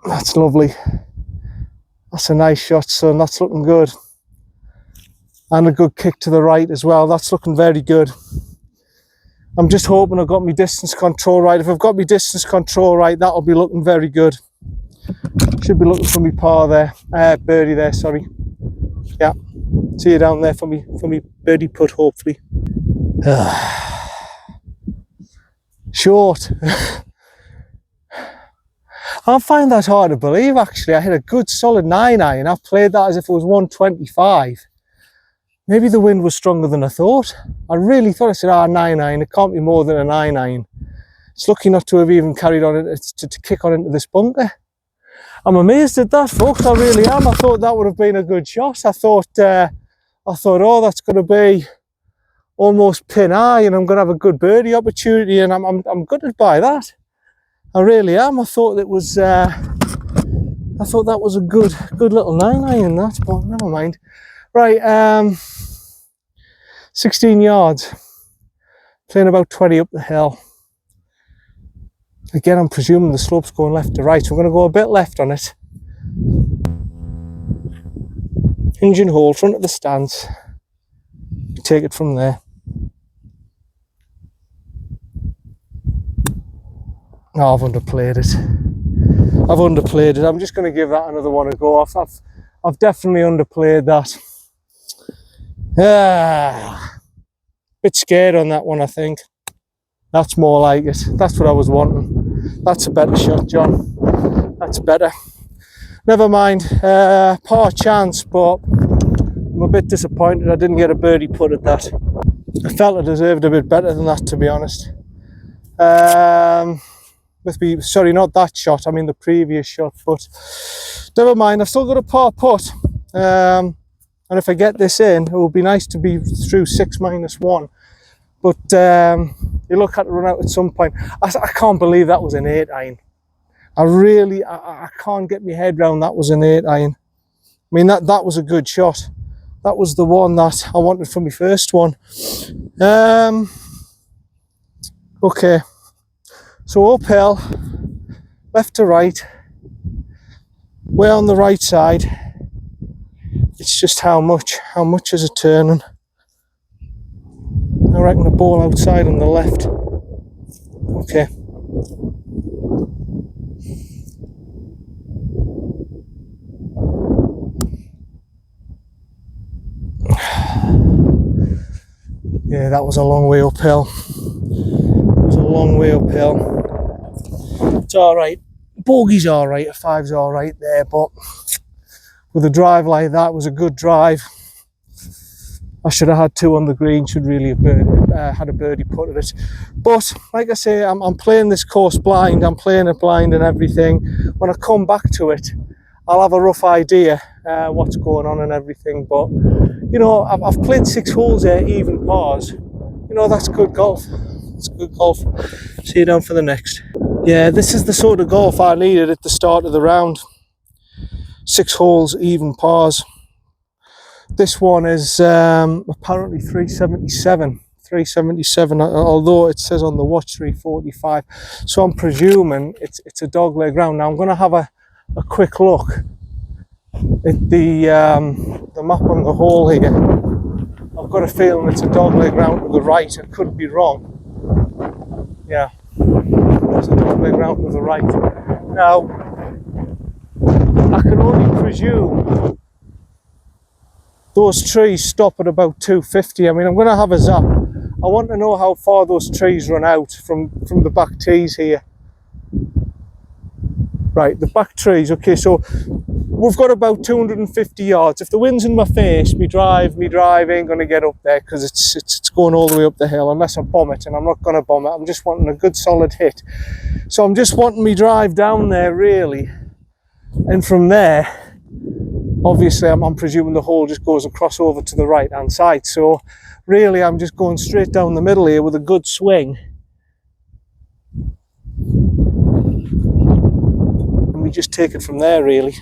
That's lovely. That's a nice shot, son. That's looking good. And a good kick to the right as well. That's looking very good. I'm just hoping I've got my distance control right. If I've got my distance control right, that'll be looking very good. Should be looking for me par there. Birdie there, sorry. Yeah. See you down there for me birdie putt, hopefully. Short. I find that hard to believe, actually. I hit a good solid 9-iron. I've played that as if it was 125. Maybe the wind was stronger than I thought. I really thought, I said, 9-iron, it can't be more than a 9-iron. It's lucky not to have even carried on to kick on into this bunker. I'm amazed at that, folks, I really am. I thought that would have been a good shot. I thought, oh, that's going to be almost pin high and I'm going to have a good birdie opportunity, and I'm gutted by that. I really am. I thought that was a good little 9-iron, that, but never mind. Right, 16 yards, playing about 20 up the hill. Again, I'm presuming the slope's going left to right, so I'm going to go a bit left on it. Hinge and hole, front of the stance. Take it from there. Oh, I've underplayed it. I'm just going to give that another one a go. I've definitely underplayed that. Bit scared on that one, I think. That's more like it. That's what I was wanting. That's a better shot, John. That's better. Never mind. Par chance, but I'm a bit disappointed I didn't get a birdie putt at that. I felt I deserved a bit better than that, to be honest. Sorry, not that shot, I mean the previous shot, but never mind. I've still got a par putt, and if I get this in, it will be nice to be through 6-1, but you look at it run out at some point. I can't believe that was an 8-iron. I can't get my head around that was an 8-iron. I mean, that was a good shot. That was the one that I wanted for my first one. Okay. So uphill, left to right, way on the right side. It's just how much is it turning? I reckon the ball outside on the left. Okay. Yeah, that was a long way uphill. It's alright. Bogey's alright, a 5's alright there, but with a drive like that, it was a good drive. I should have had 2 on the green, should really have had a birdie putt at it. But like I say, I'm playing this course blind, I'm playing it blind and everything. When I come back to it, I'll have a rough idea what's going on and everything. But you know, I've played 6 holes there, even pars. You know, that's good golf. It's good golf. See you down for the next. Yeah, this is the sort of golf I needed at the start of the round. 6 holes, even pars. This one is apparently 377. 377, although it says on the watch 345. So I'm presuming it's a dogleg round. Now I'm going to have a quick look at the map on the hole here. I've got a feeling it's a dogleg round to the right. I could be wrong. Yeah, there's a dogleg round to the right. Now, I can only presume those trees stop at about 250. I mean, I'm going to have a zap. I want to know how far those trees run out from the back tees here. Right, the back trees. Okay, so we've got about 250 yards. If the wind's in my face, me drive ain't going to get up there because it's going all the way up the hill unless I bomb it, and I'm not going to bomb it. I'm just wanting a good solid hit. So I'm just wanting me drive down there really, and from there, obviously I'm presuming the hole just goes across over to the right hand side. So really I'm just going straight down the middle here with a good swing. And we just take it from there really.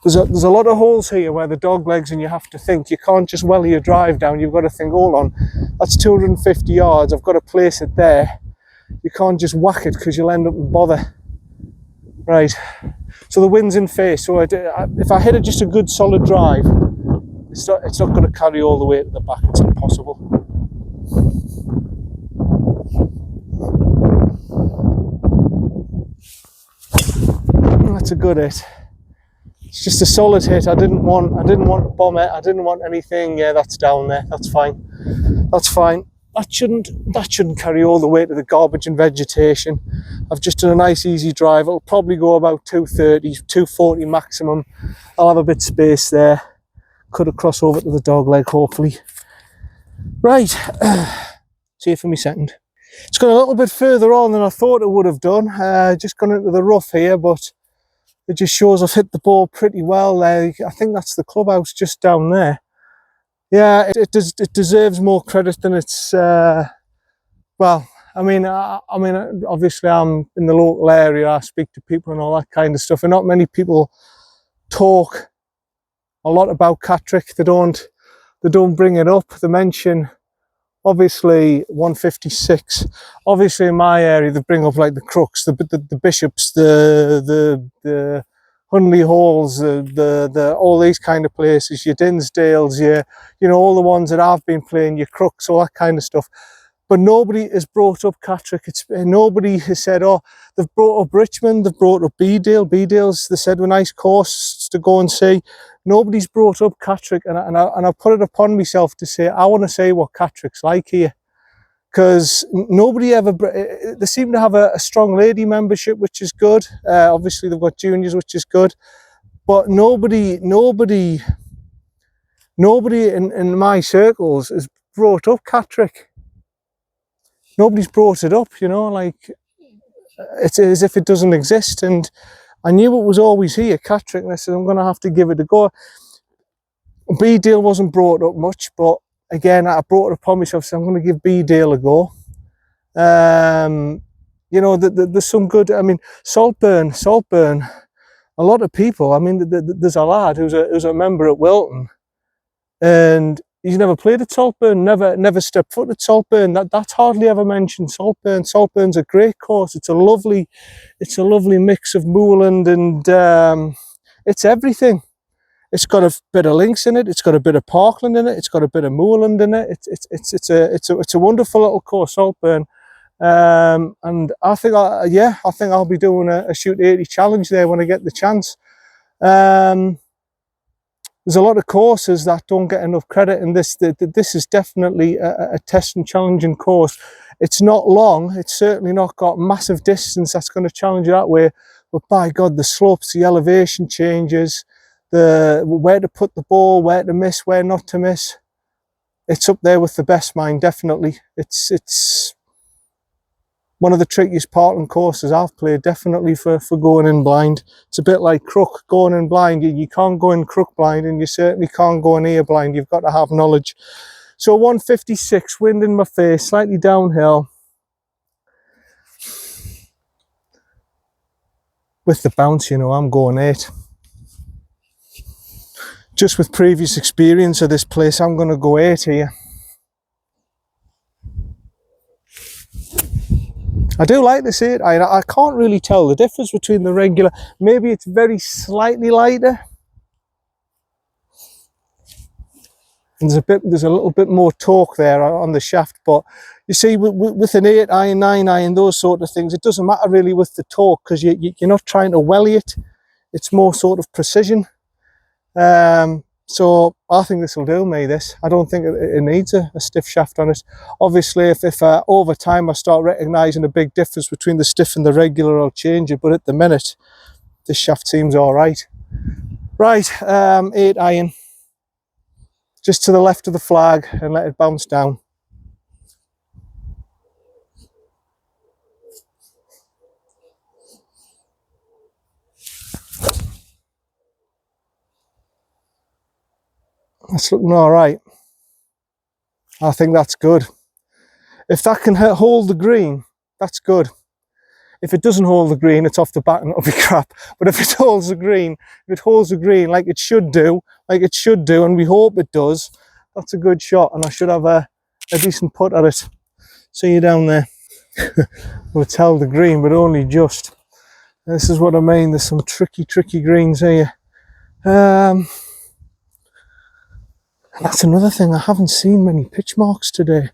There's a lot of holes here where the dog legs, and you have to think, you can't just welly your drive down, you've got to think, hold on, that's 250 yards, I've got to place it there. You can't just whack it because you'll end up in bother. Right, so the wind's in face, so if I hit it just a good solid drive, it's not going to carry all the way to the back, it's impossible. That's a good hit. It's just a solid hit. I didn't want to bomb it. I didn't want anything. Yeah, that's down there. That's fine. That's fine. That shouldn't carry all the way to the garbage and vegetation. I've just done a nice easy drive. It'll probably go about 230, 240 maximum. I'll have a bit of space there. Cut across over to the dog leg, hopefully. Right. See you for me second. It's gone a little bit further on than I thought it would have done. Just gone into the rough here, but it just shows I've hit the ball pretty well there. I think that's the clubhouse just down there. Yeah, it deserves more credit than it's. Well, I mean, obviously I'm in the local area. I speak to people and all that kind of stuff, and not many people talk a lot about Catterick. They don't bring it up. They mention obviously 156. Obviously in my area they bring up like the Crooks, the Bishops, the Hunley Halls, the all these kind of places, your Dinsdales, you know, all the ones that I've been playing, your Crooks, all that kind of stuff. But nobody has brought up Catterick. Nobody has said, oh, they've brought up Richmond, they've brought up Bedale. Bedale's, they said, were nice courses to go and see. Nobody's brought up Catterick, and I put it upon myself to say, I want to say what Catterick's like here. Because nobody ever, they seem to have a strong lady membership, which is good. Obviously they've got juniors, which is good. But nobody in my circles has brought up Catterick. Nobody's brought it up, you know, like it's as if it doesn't exist. And I knew it was always here, Catterick, and I said, I'm going to have to give it a go. Bedale wasn't brought up much, but again, I brought it upon myself, so I'm going to give Bedale a go. You know, there's some good, I mean, Saltburn, a lot of people, I mean, there's a lad who's a member at Wilton, and he's never played at Saltburn, never stepped foot at Saltburn. That's hardly ever mentioned. Saltburn's a great course. It's a lovely mix of moorland and it's everything. It's got a bit of links in it. It's got a bit of Parkland in it. It's got a bit of moorland in it. It's a wonderful little course, Saltburn. And I think I'll be doing a shoot 80 challenge there when I get the chance. There's a lot of courses that don't get enough credit, and this is definitely a test and challenging course. It's not long. It's certainly not got massive distance that's going to challenge you that way. But by God, the slopes, the elevation changes, where to put the ball, where to miss, where not to miss. It's up there with the best, mine, definitely. It's one of the trickiest Parkland courses I've played, definitely for going in blind. It's a bit like Crook, going in blind. You can't go in Crook blind, and you certainly can't go in here blind. You've got to have knowledge. So 156, wind in my face, slightly downhill. With the bounce, you know, I'm going 8. Just with previous experience of this place, I'm going to go 8 here. I do like this 8 iron. I can't really tell the difference between the regular. Maybe it's very slightly lighter. And there's a little bit more torque there on the shaft, but You see, with an 8 iron, 9 iron, those sort of things, it doesn't matter really with the torque, because you're not trying to welly it. It's more sort of precision. So I think this will do me, this. I don't think it needs a stiff shaft on it. Obviously, if over time I start recognising a big difference between the stiff and the regular, I'll change it. But at the minute, this shaft seems all right. Right, 8 iron. Just to the left of the flag and let it bounce down. That's looking all right. I think that's good. If that can hold the green, that's good. If it doesn't hold the green, it's off the bat and it'll be crap. But if it holds the green, like it should do, and we hope it does, that's a good shot, and I should have a decent putt at it. See you down there. Well, it's held the green, but only just. This is what I mean. There's some tricky greens here. That's another thing. I haven't seen many pitch marks today.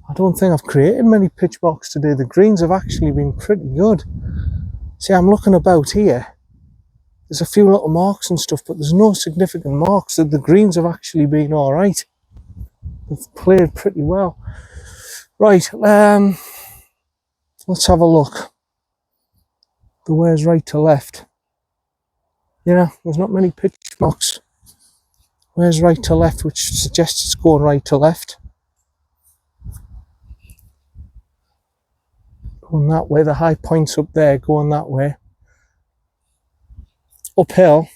I don't think I've created many pitch marks today. The greens have actually been pretty good. See, I'm looking about here. There's a few little marks and stuff, but there's no significant marks. The greens have actually been all right. They've played pretty well. Right, let's have a look. The where's right to left. Yeah, there's not many pitch marks. Where's right to left, which suggests it's going right to left. Going that way, the high point's up there, going that way. Uphill, a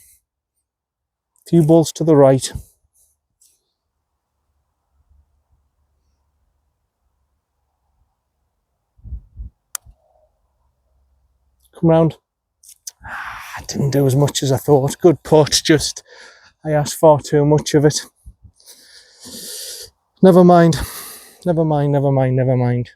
few balls to the right. Come round. Didn't do as much as I thought. Good putt, just I asked far too much of it. Never mind. Never mind, never mind, never mind.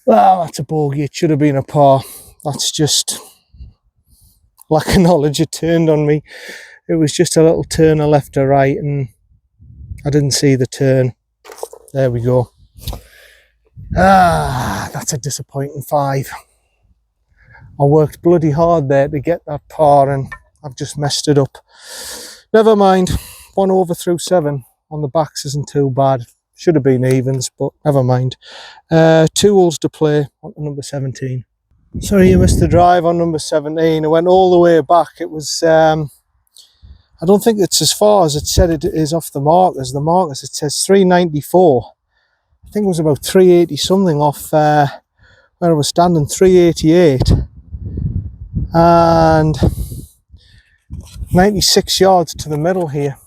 Well, that's a bogey. It should have been a par. That's just lack of knowledge. It turned on me. It was just a little turn left or right, and I didn't see the turn. There we go. That's a disappointing 5. I worked bloody hard there to get that par, and I've just messed it up. Never mind. 1 over through 7 on the backs isn't too bad. Should have been evens, but never mind. 2 holes to play on number 17. Sorry, you missed the drive on number 17. It went all the way back. It was, I don't think it's as far as it said it is off the markers. The markers, it says 394. I think it was about 380 something off where I was standing, 388. And 96 yards to the middle here.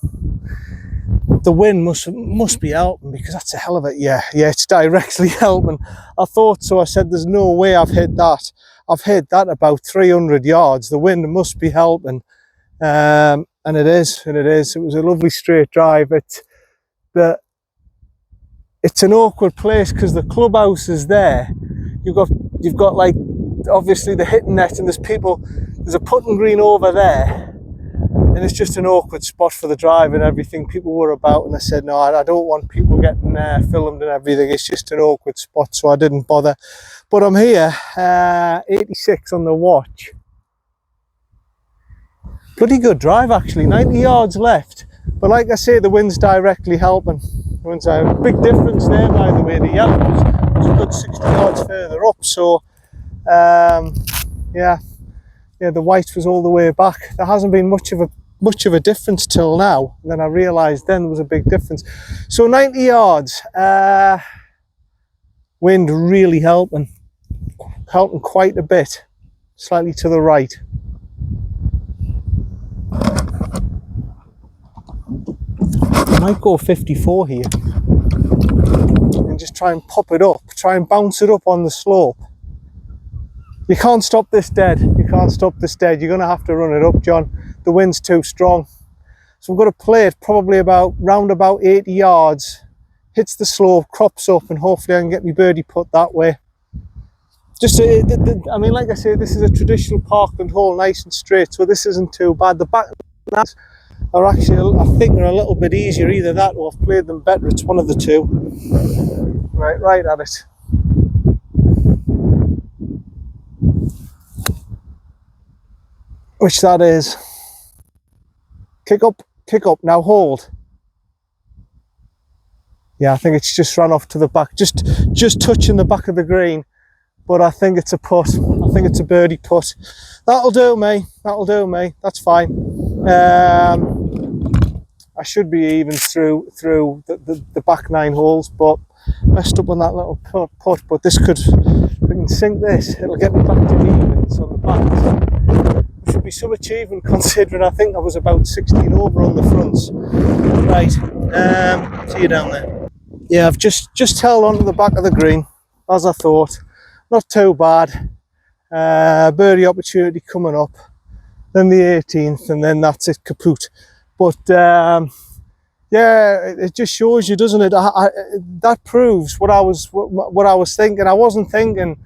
The wind must be helping, because that's a hell of it. Yeah, it's directly helping. I thought so. I said, there's no way I've hit that. I've hit that about 300 yards. The wind must be helping. And it is. It was a lovely straight drive. It's an awkward place because the clubhouse is there. You've got like, obviously the hitting net, and there's a putting green over there. And it's just an awkward spot for the drive and everything. People were about, and I said, no, I don't want people getting filmed and everything. It's just an awkward spot, so I didn't bother. But I'm here, 86 on the watch. Bloody good drive, actually. 90 yards left. But like I say, the wind's directly helping. The wind's a big difference there, by the way. The yellow was a good 60 yards further up. So, yeah, the white was all the way back. There hasn't been much of a difference till now. And then I realised then there was a big difference. So 90 yards, wind really helping quite a bit, slightly to the right. I might go 54 here and just try and pop it up, try and bounce it up on the slope. You can't stop this dead. You can't stop this dead. You're going to have to run it up, John. The wind's too strong. So I'm going to play it probably round about 80 yards hits the slope, crops up, and hopefully I can get my birdie putt that way. Just, I mean, like I say, this is a traditional Parkland hole, nice and straight, so this isn't too bad. The back nines are actually, I think, they're a little bit easier. Either that or I've played them better. It's one of the two. Right at it. Which that is. Kick up, now hold. Yeah, I think it's just run off to the back, just touching the back of the green, but I think it's a putt. I think it's a birdie putt. That'll do me, that's fine. I should be even through the back 9 holes, but messed up on that little putt, but this could, if I can sink this, it'll get me back to evens on the backs. Should be some achievement considering I think I was about 16 over on the fronts. Right, see you down there. Yeah, I've just held on to the back of the green, as I thought. Not too bad. Birdie opportunity coming up, then the 18th, and then that's it, kaput. But yeah, it just shows you, doesn't it? That proves what I was thinking. I wasn't thinking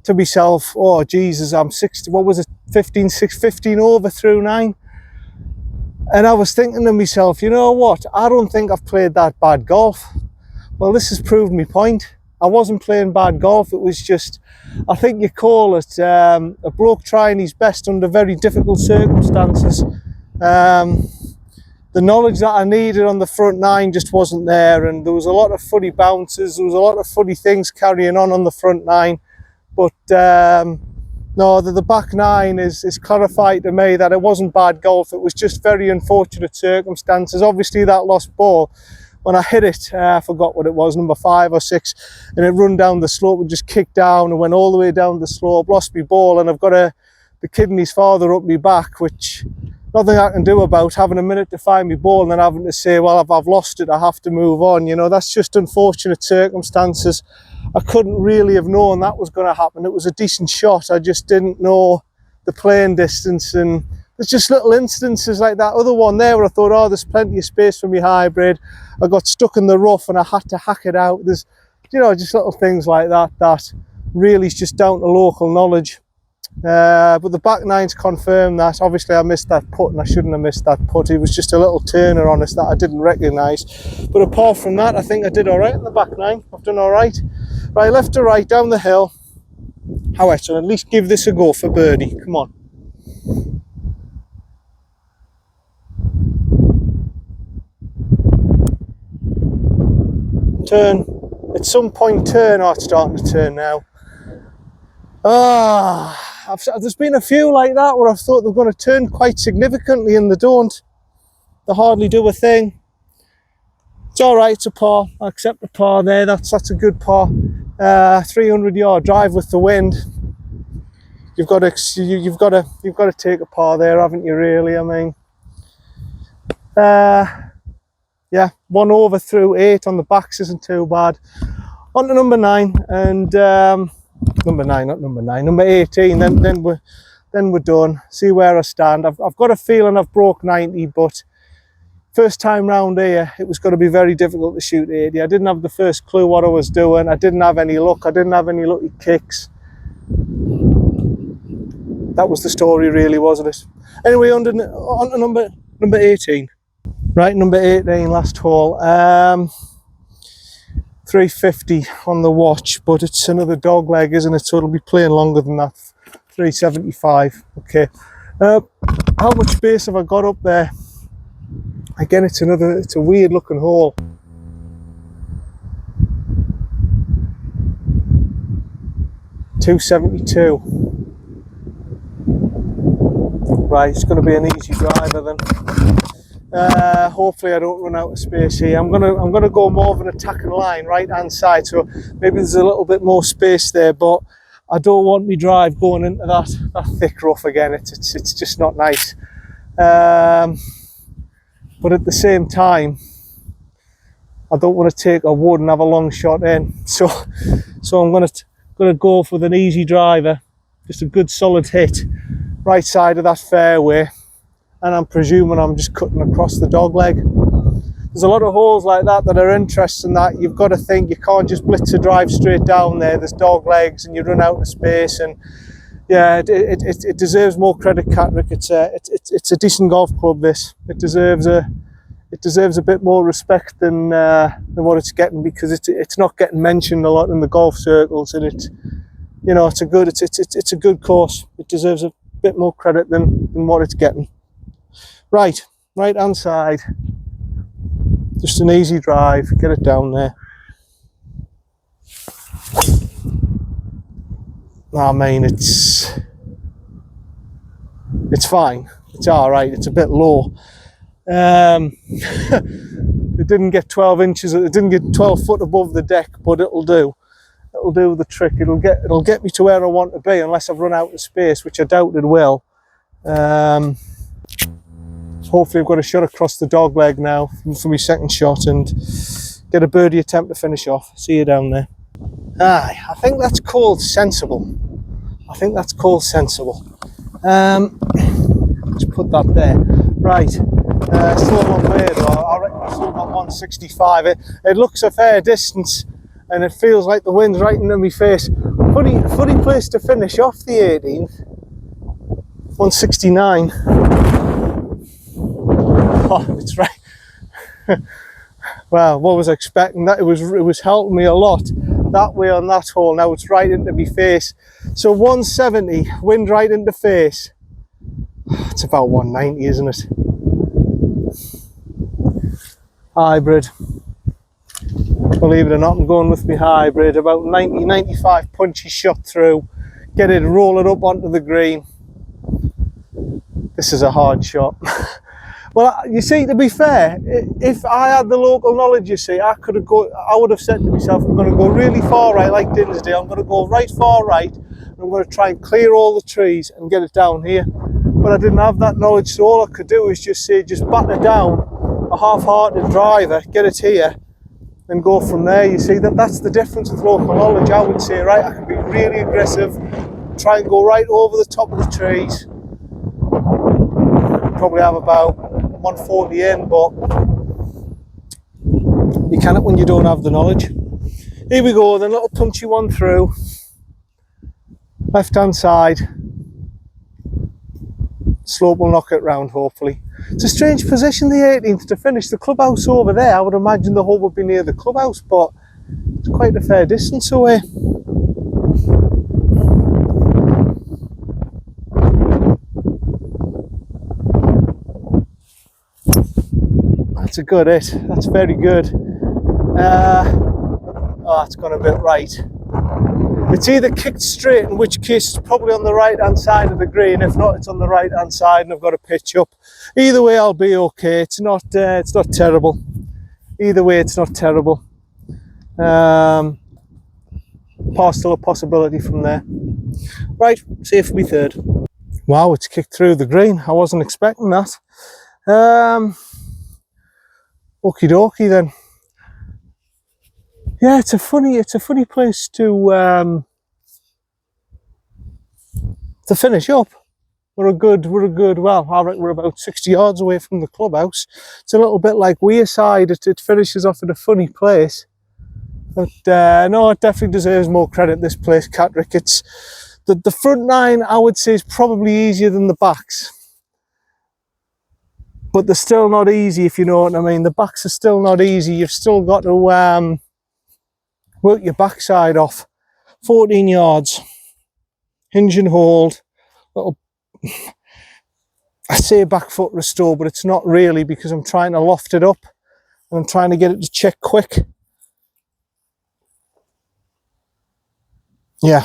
to myself, oh Jesus, I'm 60, what was it, 15 over through 9, and I was thinking to myself, you know what, I don't think I've played that bad golf. Well, this has proved my point. I wasn't playing bad golf. It was just, I think you call it a bloke trying his best under very difficult circumstances. The knowledge that I needed on the front 9 just wasn't there, and there was a lot of funny bounces, there was a lot of funny things carrying on the front 9. But no, the back 9 is clarified to me that it wasn't bad golf. It was just very unfortunate circumstances. Obviously that lost ball, when I hit it, I forgot what it was, number 5 or 6, and it run down the slope and just kicked down and went all the way down the slope, lost my ball, and I've got the kid and his father up my back, which nothing I can do about, having a minute to find my ball and then having to say, well, if I've lost it, I have to move on. You know, that's just unfortunate circumstances. I couldn't really have known that was going to happen. It was a decent shot. I just didn't know the playing distance, and there's just little instances like that other one there where I thought, oh, there's plenty of space for me hybrid. I got stuck in the rough and I had to hack it out. There's, you know, just little things like that that really is just down to local knowledge. But the back 9's confirmed that. Obviously I missed that putt, and I shouldn't have missed that putt. It was just a little turner on us that I didn't recognise. But apart from that, I think I did all right in the back 9. I've done all right. Right, left to right, down the hill. However, at least give this a go for birdie. Come on. Turn. At some point turn. Oh, it's starting to turn now. There's been a few like that where I've thought they're going to turn quite significantly and they don't. They hardly do a thing. It's all right, it's a par. I accept the par there. That's a good par. 300-yard drive with the wind. You've got to take a par there, haven't you? Really, I mean, yeah, 1 over through 8 on the backs isn't too bad. On to number 9 and number 18. Then we're done. See where I stand. I've got a feeling I've broke 90, but first time round here, it was going to be very difficult to shoot 80. I didn't have the first clue what I was doing. I didn't have any luck. I didn't have any lucky kicks. That was the story, really, wasn't it? Anyway, on to number 18. Right, number 18, last hole. 350 on the watch, but it's another dog leg, isn't it? So it'll be playing longer than that. 375. Okay. How much space have I got up there? Again, it's a weird looking hole. .272. Right, it's going to be an easy driver then. Hopefully I don't run out of space here. I'm gonna go more of an attacking line, right hand side, so maybe there's a little bit more space there, but I don't want my drive going into that thick rough again. It's just not nice. But at the same time, I don't want to take a wood and have a long shot in. So I'm gonna go for an easy driver, just a good solid hit, right side of that fairway. And I'm presuming I'm just cutting across the dog leg. there's a lot of holes like that that are interesting, that you've got to think you can't just blitz a drive straight down there. There's dog legs and you run out of space, and yeah, it deserves more credit, Catterick. It's a decent golf club. This it deserves a bit more respect than what it's getting, because it's not getting mentioned a lot in the golf circles, and it's a good course. It deserves a bit more credit than what it's getting. Right hand side, just an easy drive, get it down there. I mean, it's fine, it's all right. It's a bit low. It didn't get 12 inches, it didn't get 12 foot above the deck, but it'll do the trick. It'll get me to where I want to be, unless I've run out of space, which I doubt it will. Hopefully I've got a shot across the dog leg now for my second shot and get a birdie attempt to finish off. See you down there. Aye, I think that's called sensible. Let's put that there. Right, still a long way though. I reckon I've still got 165. It looks a fair distance, and it feels like the wind's right into my face. Funny place to finish off the 18th. 169. Oh, it's right. Well, what was I expecting? That it was helping me a lot that way on that hole. Now it's right into my face. So 170, wind right into face. It's about 190, isn't it? Hybrid. Believe it or not, I'm going with my hybrid. About 90, 95 punchy shot through. Get it, roll it up onto the green. This is a hard shot. Well, you see, to be fair, if I had the local knowledge, you see, I would have said to myself, I'm going to go really far right, like Dinsdale. I'm going to go right far right, and I'm going to try and clear all the trees and get it down here. But I didn't have that knowledge, so all I could do is just batter down a half-hearted driver, get it here, and go from there. You see, that's the difference with local knowledge. I would say, right, I can be really aggressive, try and go right over the top of the trees. Probably have about 140 in, but you can't when you don't have the knowledge. Here we go, then, little punchy one through. Left hand side. Slope will knock it round, hopefully. It's a strange position, the 18th, to finish. The clubhouse over there, I would imagine the hole would be near the clubhouse, but it's quite a fair distance away. That's a good hit. That's very good. Oh, it's gone a bit right. It's either kicked straight, in which case it's probably on the right hand side of the green. If not, it's on the right hand side and I've got to pitch up. Either way, I'll be okay. It's not terrible. Either way, it's not terrible. Still a possibility from there. Right, see if we third. Wow, it's kicked through the green. I wasn't expecting that. Okie dokie then. Yeah, it's a funny place to finish up. We're a good, well, I reckon we're about 60 yards away from the clubhouse. It's a little bit like Wearside. It finishes off at a funny place. But no, it definitely deserves more credit, this place, Catterick. It's the front nine, I would say, is probably easier than the backs. But they're still not easy, if you know what I mean. The backs are still not easy. You've still got to work your backside off. 14 yards. Hinge and hold. Little, I say back foot restore, but it's not really, because I'm trying to loft it up and I'm trying to get it to check quick. Yeah,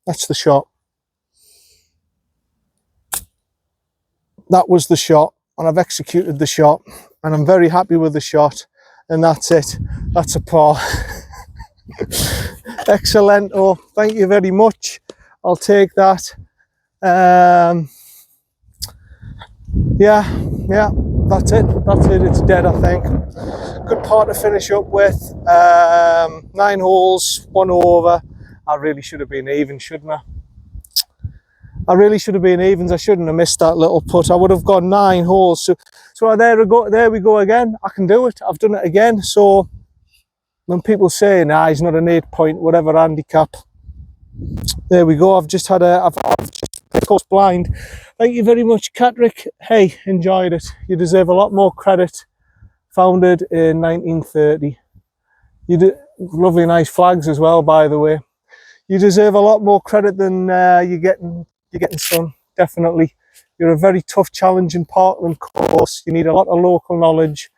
that's the shot. That was the shot. And I've executed the shot, and I'm very happy with the shot, and that's it. That's a par. Excellent. Oh, thank you very much. I'll take that. Yeah, that's it. It's dead, I think. Good par to finish up with. 9 holes, 1 over. I really should have been even, shouldn't I? I really should have been evens. I shouldn't have missed that little putt. I would have got 9 holes. So there we go again. I can do it. I've done it again. So when people say, nah, he's not an 8-point, whatever handicap, there we go. I've just played course blind. Thank you very much, Catterick. Hey, enjoyed it. You deserve a lot more credit. Founded in 1930. You do lovely, nice flags as well, by the way. You deserve a lot more credit than you're getting, son. Definitely. You're a very tough, challenging Parkland course. You need a lot of local knowledge,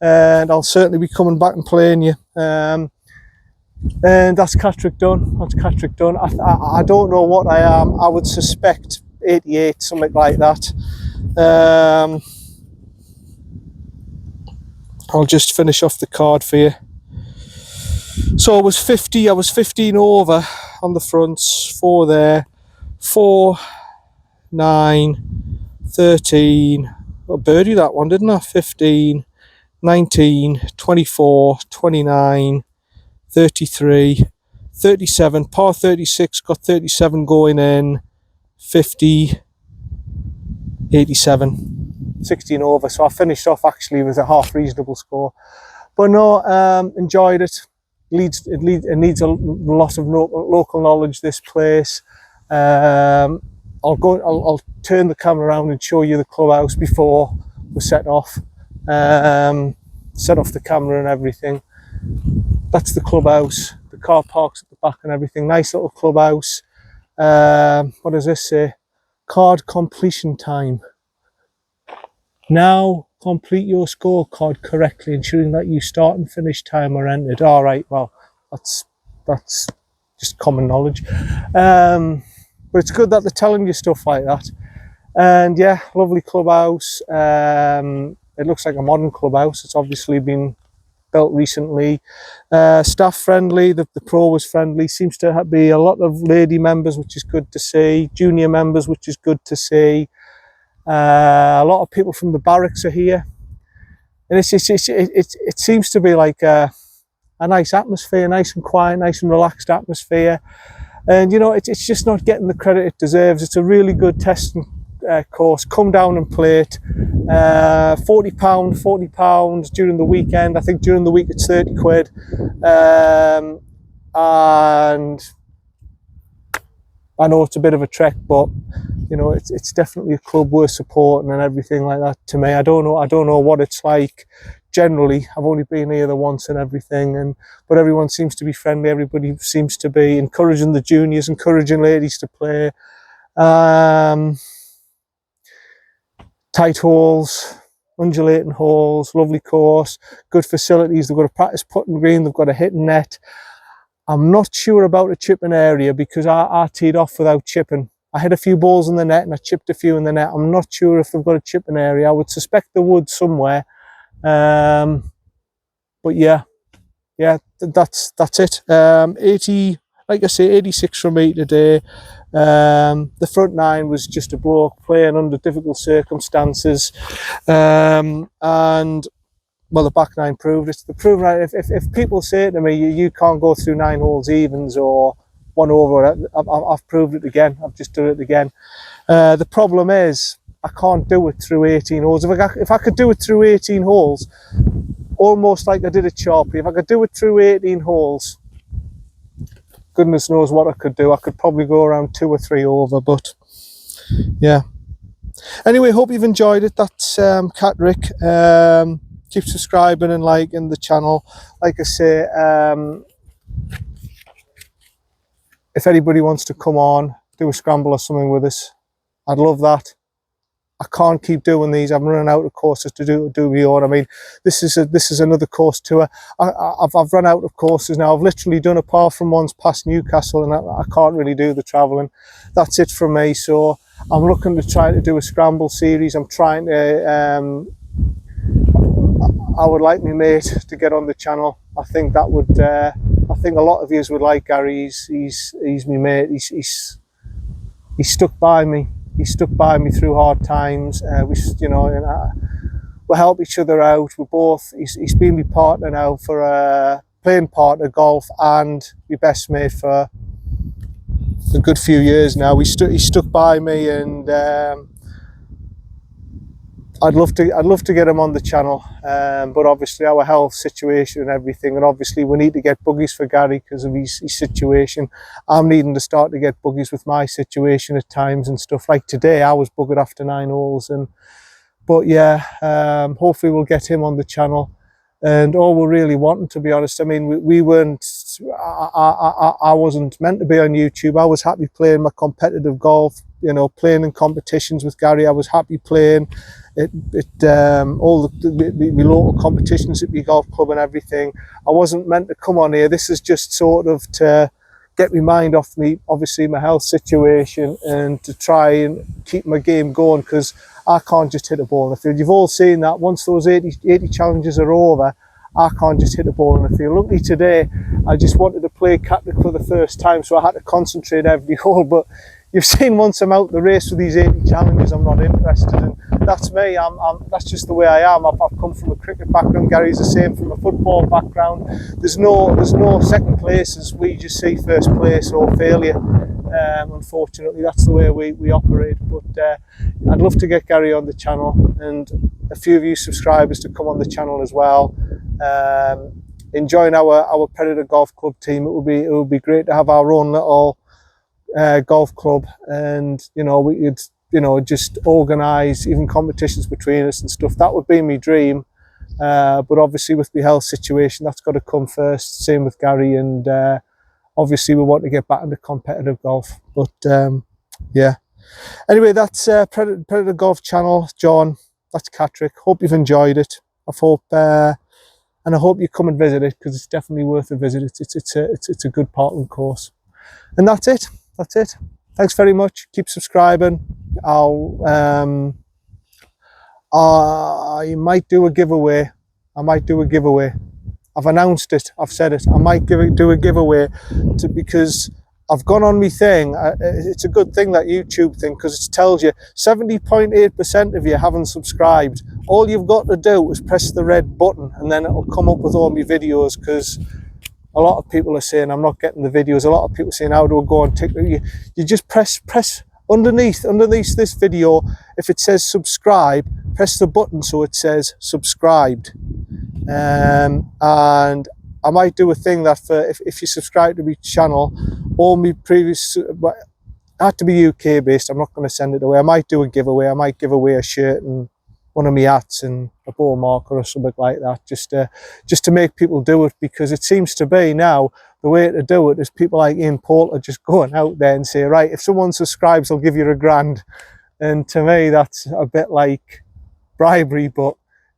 and I'll certainly be coming back and playing you. And that's Catterick done. That's Catterick done. I don't know what I am. I would suspect 88, something like that. I'll just finish off the card for you. So I was 15 over on the fronts, 4 there, 4, 9, 13, got a birdie that one, didn't I? 15, 19, 24, 29, 33, 37, par 36, got 37 going in, 50, 87, 16 over. So I finished off actually with a half reasonable score. But no, enjoyed it. It needs a lot of local knowledge, this place. I'll turn the camera around and show you the clubhouse before we set off. Set off the camera and everything. That's the clubhouse. The car parks at the back and everything. Nice little clubhouse. What does this say? Card completion time. Now complete your scorecard correctly, ensuring that you start and finish time are entered. All right, well, that's just common knowledge. But it's good that they're telling you stuff like that. And yeah, lovely clubhouse. It looks like a modern clubhouse. It's obviously been built recently. Staff friendly. The pro was friendly. Seems to be a lot of lady members, which is good to see. Junior members, which is good to see. A lot of people from the barracks are here, and it seems to be like a nice atmosphere, nice and quiet, nice and relaxed atmosphere. And you know, it's just not getting the credit it deserves. It's a really good testing course. Come down and play it. £40 during the weekend. I think during the week it's 30 quid. And I know it's a bit of a trek, but you know, it's definitely a club worth supporting and everything like that. To me, I don't know what it's like generally. I've only been here the once and everything, but everyone seems to be friendly. Everybody seems to be encouraging the juniors, encouraging ladies to play. Tight holes, undulating holes, lovely course, good facilities. They've got a practice putting green, they've got a hitting net. I'm not sure about a chipping area because I teed off without chipping. I hit a few balls in the net and I chipped a few in the net. I'm not sure if they've got a chipping area. I would suspect they would somewhere. But yeah, that's it. 80, like I say, 86 from me today. The front 9 was just a bloke playing under difficult circumstances. And well, the back 9 proved it. The proof, right? If people say to me, you can't go through 9 holes evens or 1 over, I've proved it again. I've just done it again. The problem is I can't do it through 18 holes. If I could do it through 18 holes, almost like I did at Sharpie, if I could do it through 18 holes, goodness knows what I could do. I could probably go around 2 or 3 over, but yeah. Anyway, hope you've enjoyed it. That's Catterick. Keep subscribing and liking the channel. Like I say, if anybody wants to come on, do a scramble or something with us, I'd love that. I can't keep doing these. I'm running out of courses to do my own. I mean, this is another course tour. I've run out of courses now. I've literally done, apart from ones past Newcastle, and I can't really do the travelling. That's it from me. So I'm looking to try to do a scramble series. I'm trying to. I would like my mate to get on the channel. I think that would. I think a lot of yous would like Gary. He's my mate. He's stuck by me. He stuck by me through hard times. We help each other out. We're both. He's been my partner now for playing partner golf and my best mate for a good few years now. He stuck by me, and I'd love to get him on the channel, but obviously our health situation and everything, and obviously we need to get buggies for Gary because of his situation. I'm needing to start to get buggies with my situation at times and stuff. Like today I was buggered after 9 holes, but yeah, hopefully we'll get him on the channel. And all we're really wanting, to be honest, I mean, we weren't, I wasn't meant to be on YouTube. I was happy playing my competitive golf, you know, playing in competitions with Gary. I was happy playing all the local competitions at my golf club and everything. I wasn't meant to come on here. This is just sort of to get my mind off me, obviously my health situation, and to try and keep my game going, because I can't just hit a ball in the field. You've all seen that. Once those 80 challenges are over, I can't just hit a ball in the field. Luckily today, I just wanted to play Catterick for the first time, so I had to concentrate every hole. But you've seen, once I'm out the race with these 80 challenges, I'm not interested. And that's me. That's just the way I am. I've come from a cricket background. Gary's the same, from a football background. There's no second places. We just see first place or failure. Unfortunately, that's the way we operate. But I'd love to get Gary on the channel, and a few of you subscribers to come on the channel as well. And join our Predator Golf Club team. It would be great to have our own little golf club, and you know, we could, you know, just organise even competitions between us and stuff. That would be my dream. But obviously with the health situation, that's got to come first. Same with Gary, and obviously we want to get back into competitive golf. But yeah, anyway, that's Predator Golf channel, John. That's Catterick. Hope you've enjoyed it. And I hope you come and visit it, because it's definitely worth a visit. It's a good Parkland course. And that's it. Thanks very much. Keep subscribing. I might do a giveaway. I've announced it. I've said it. I might do a giveaway because I've gone on my thing. It's a good thing, that YouTube thing, because it tells you 70.8% of you haven't subscribed. All you've got to do is press the red button, and then it'll come up with all my videos, because a lot of people are saying I'm not getting the videos. A lot of people are saying, how do I go on TikTok? You just press underneath this video. If it says subscribe, press the button so it says subscribed. And I might do a thing that if you subscribe to my channel, all my previous, it had to be UK based. I'm not going to send it away. I might do a giveaway. I might give away a shirt and one of my hats and a ball marker or something like that, just to make people do it, because it seems to be now the way to do it is people like Ian Poulter just going out there and say, right, if someone subscribes, I'll give you £1,000. And to me, that's a bit like bribery, but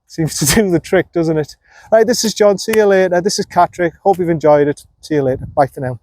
seems to do the trick, doesn't it? Right, this is John. See you later. This is Catterick. Hope you've enjoyed it. See you later. Bye for now.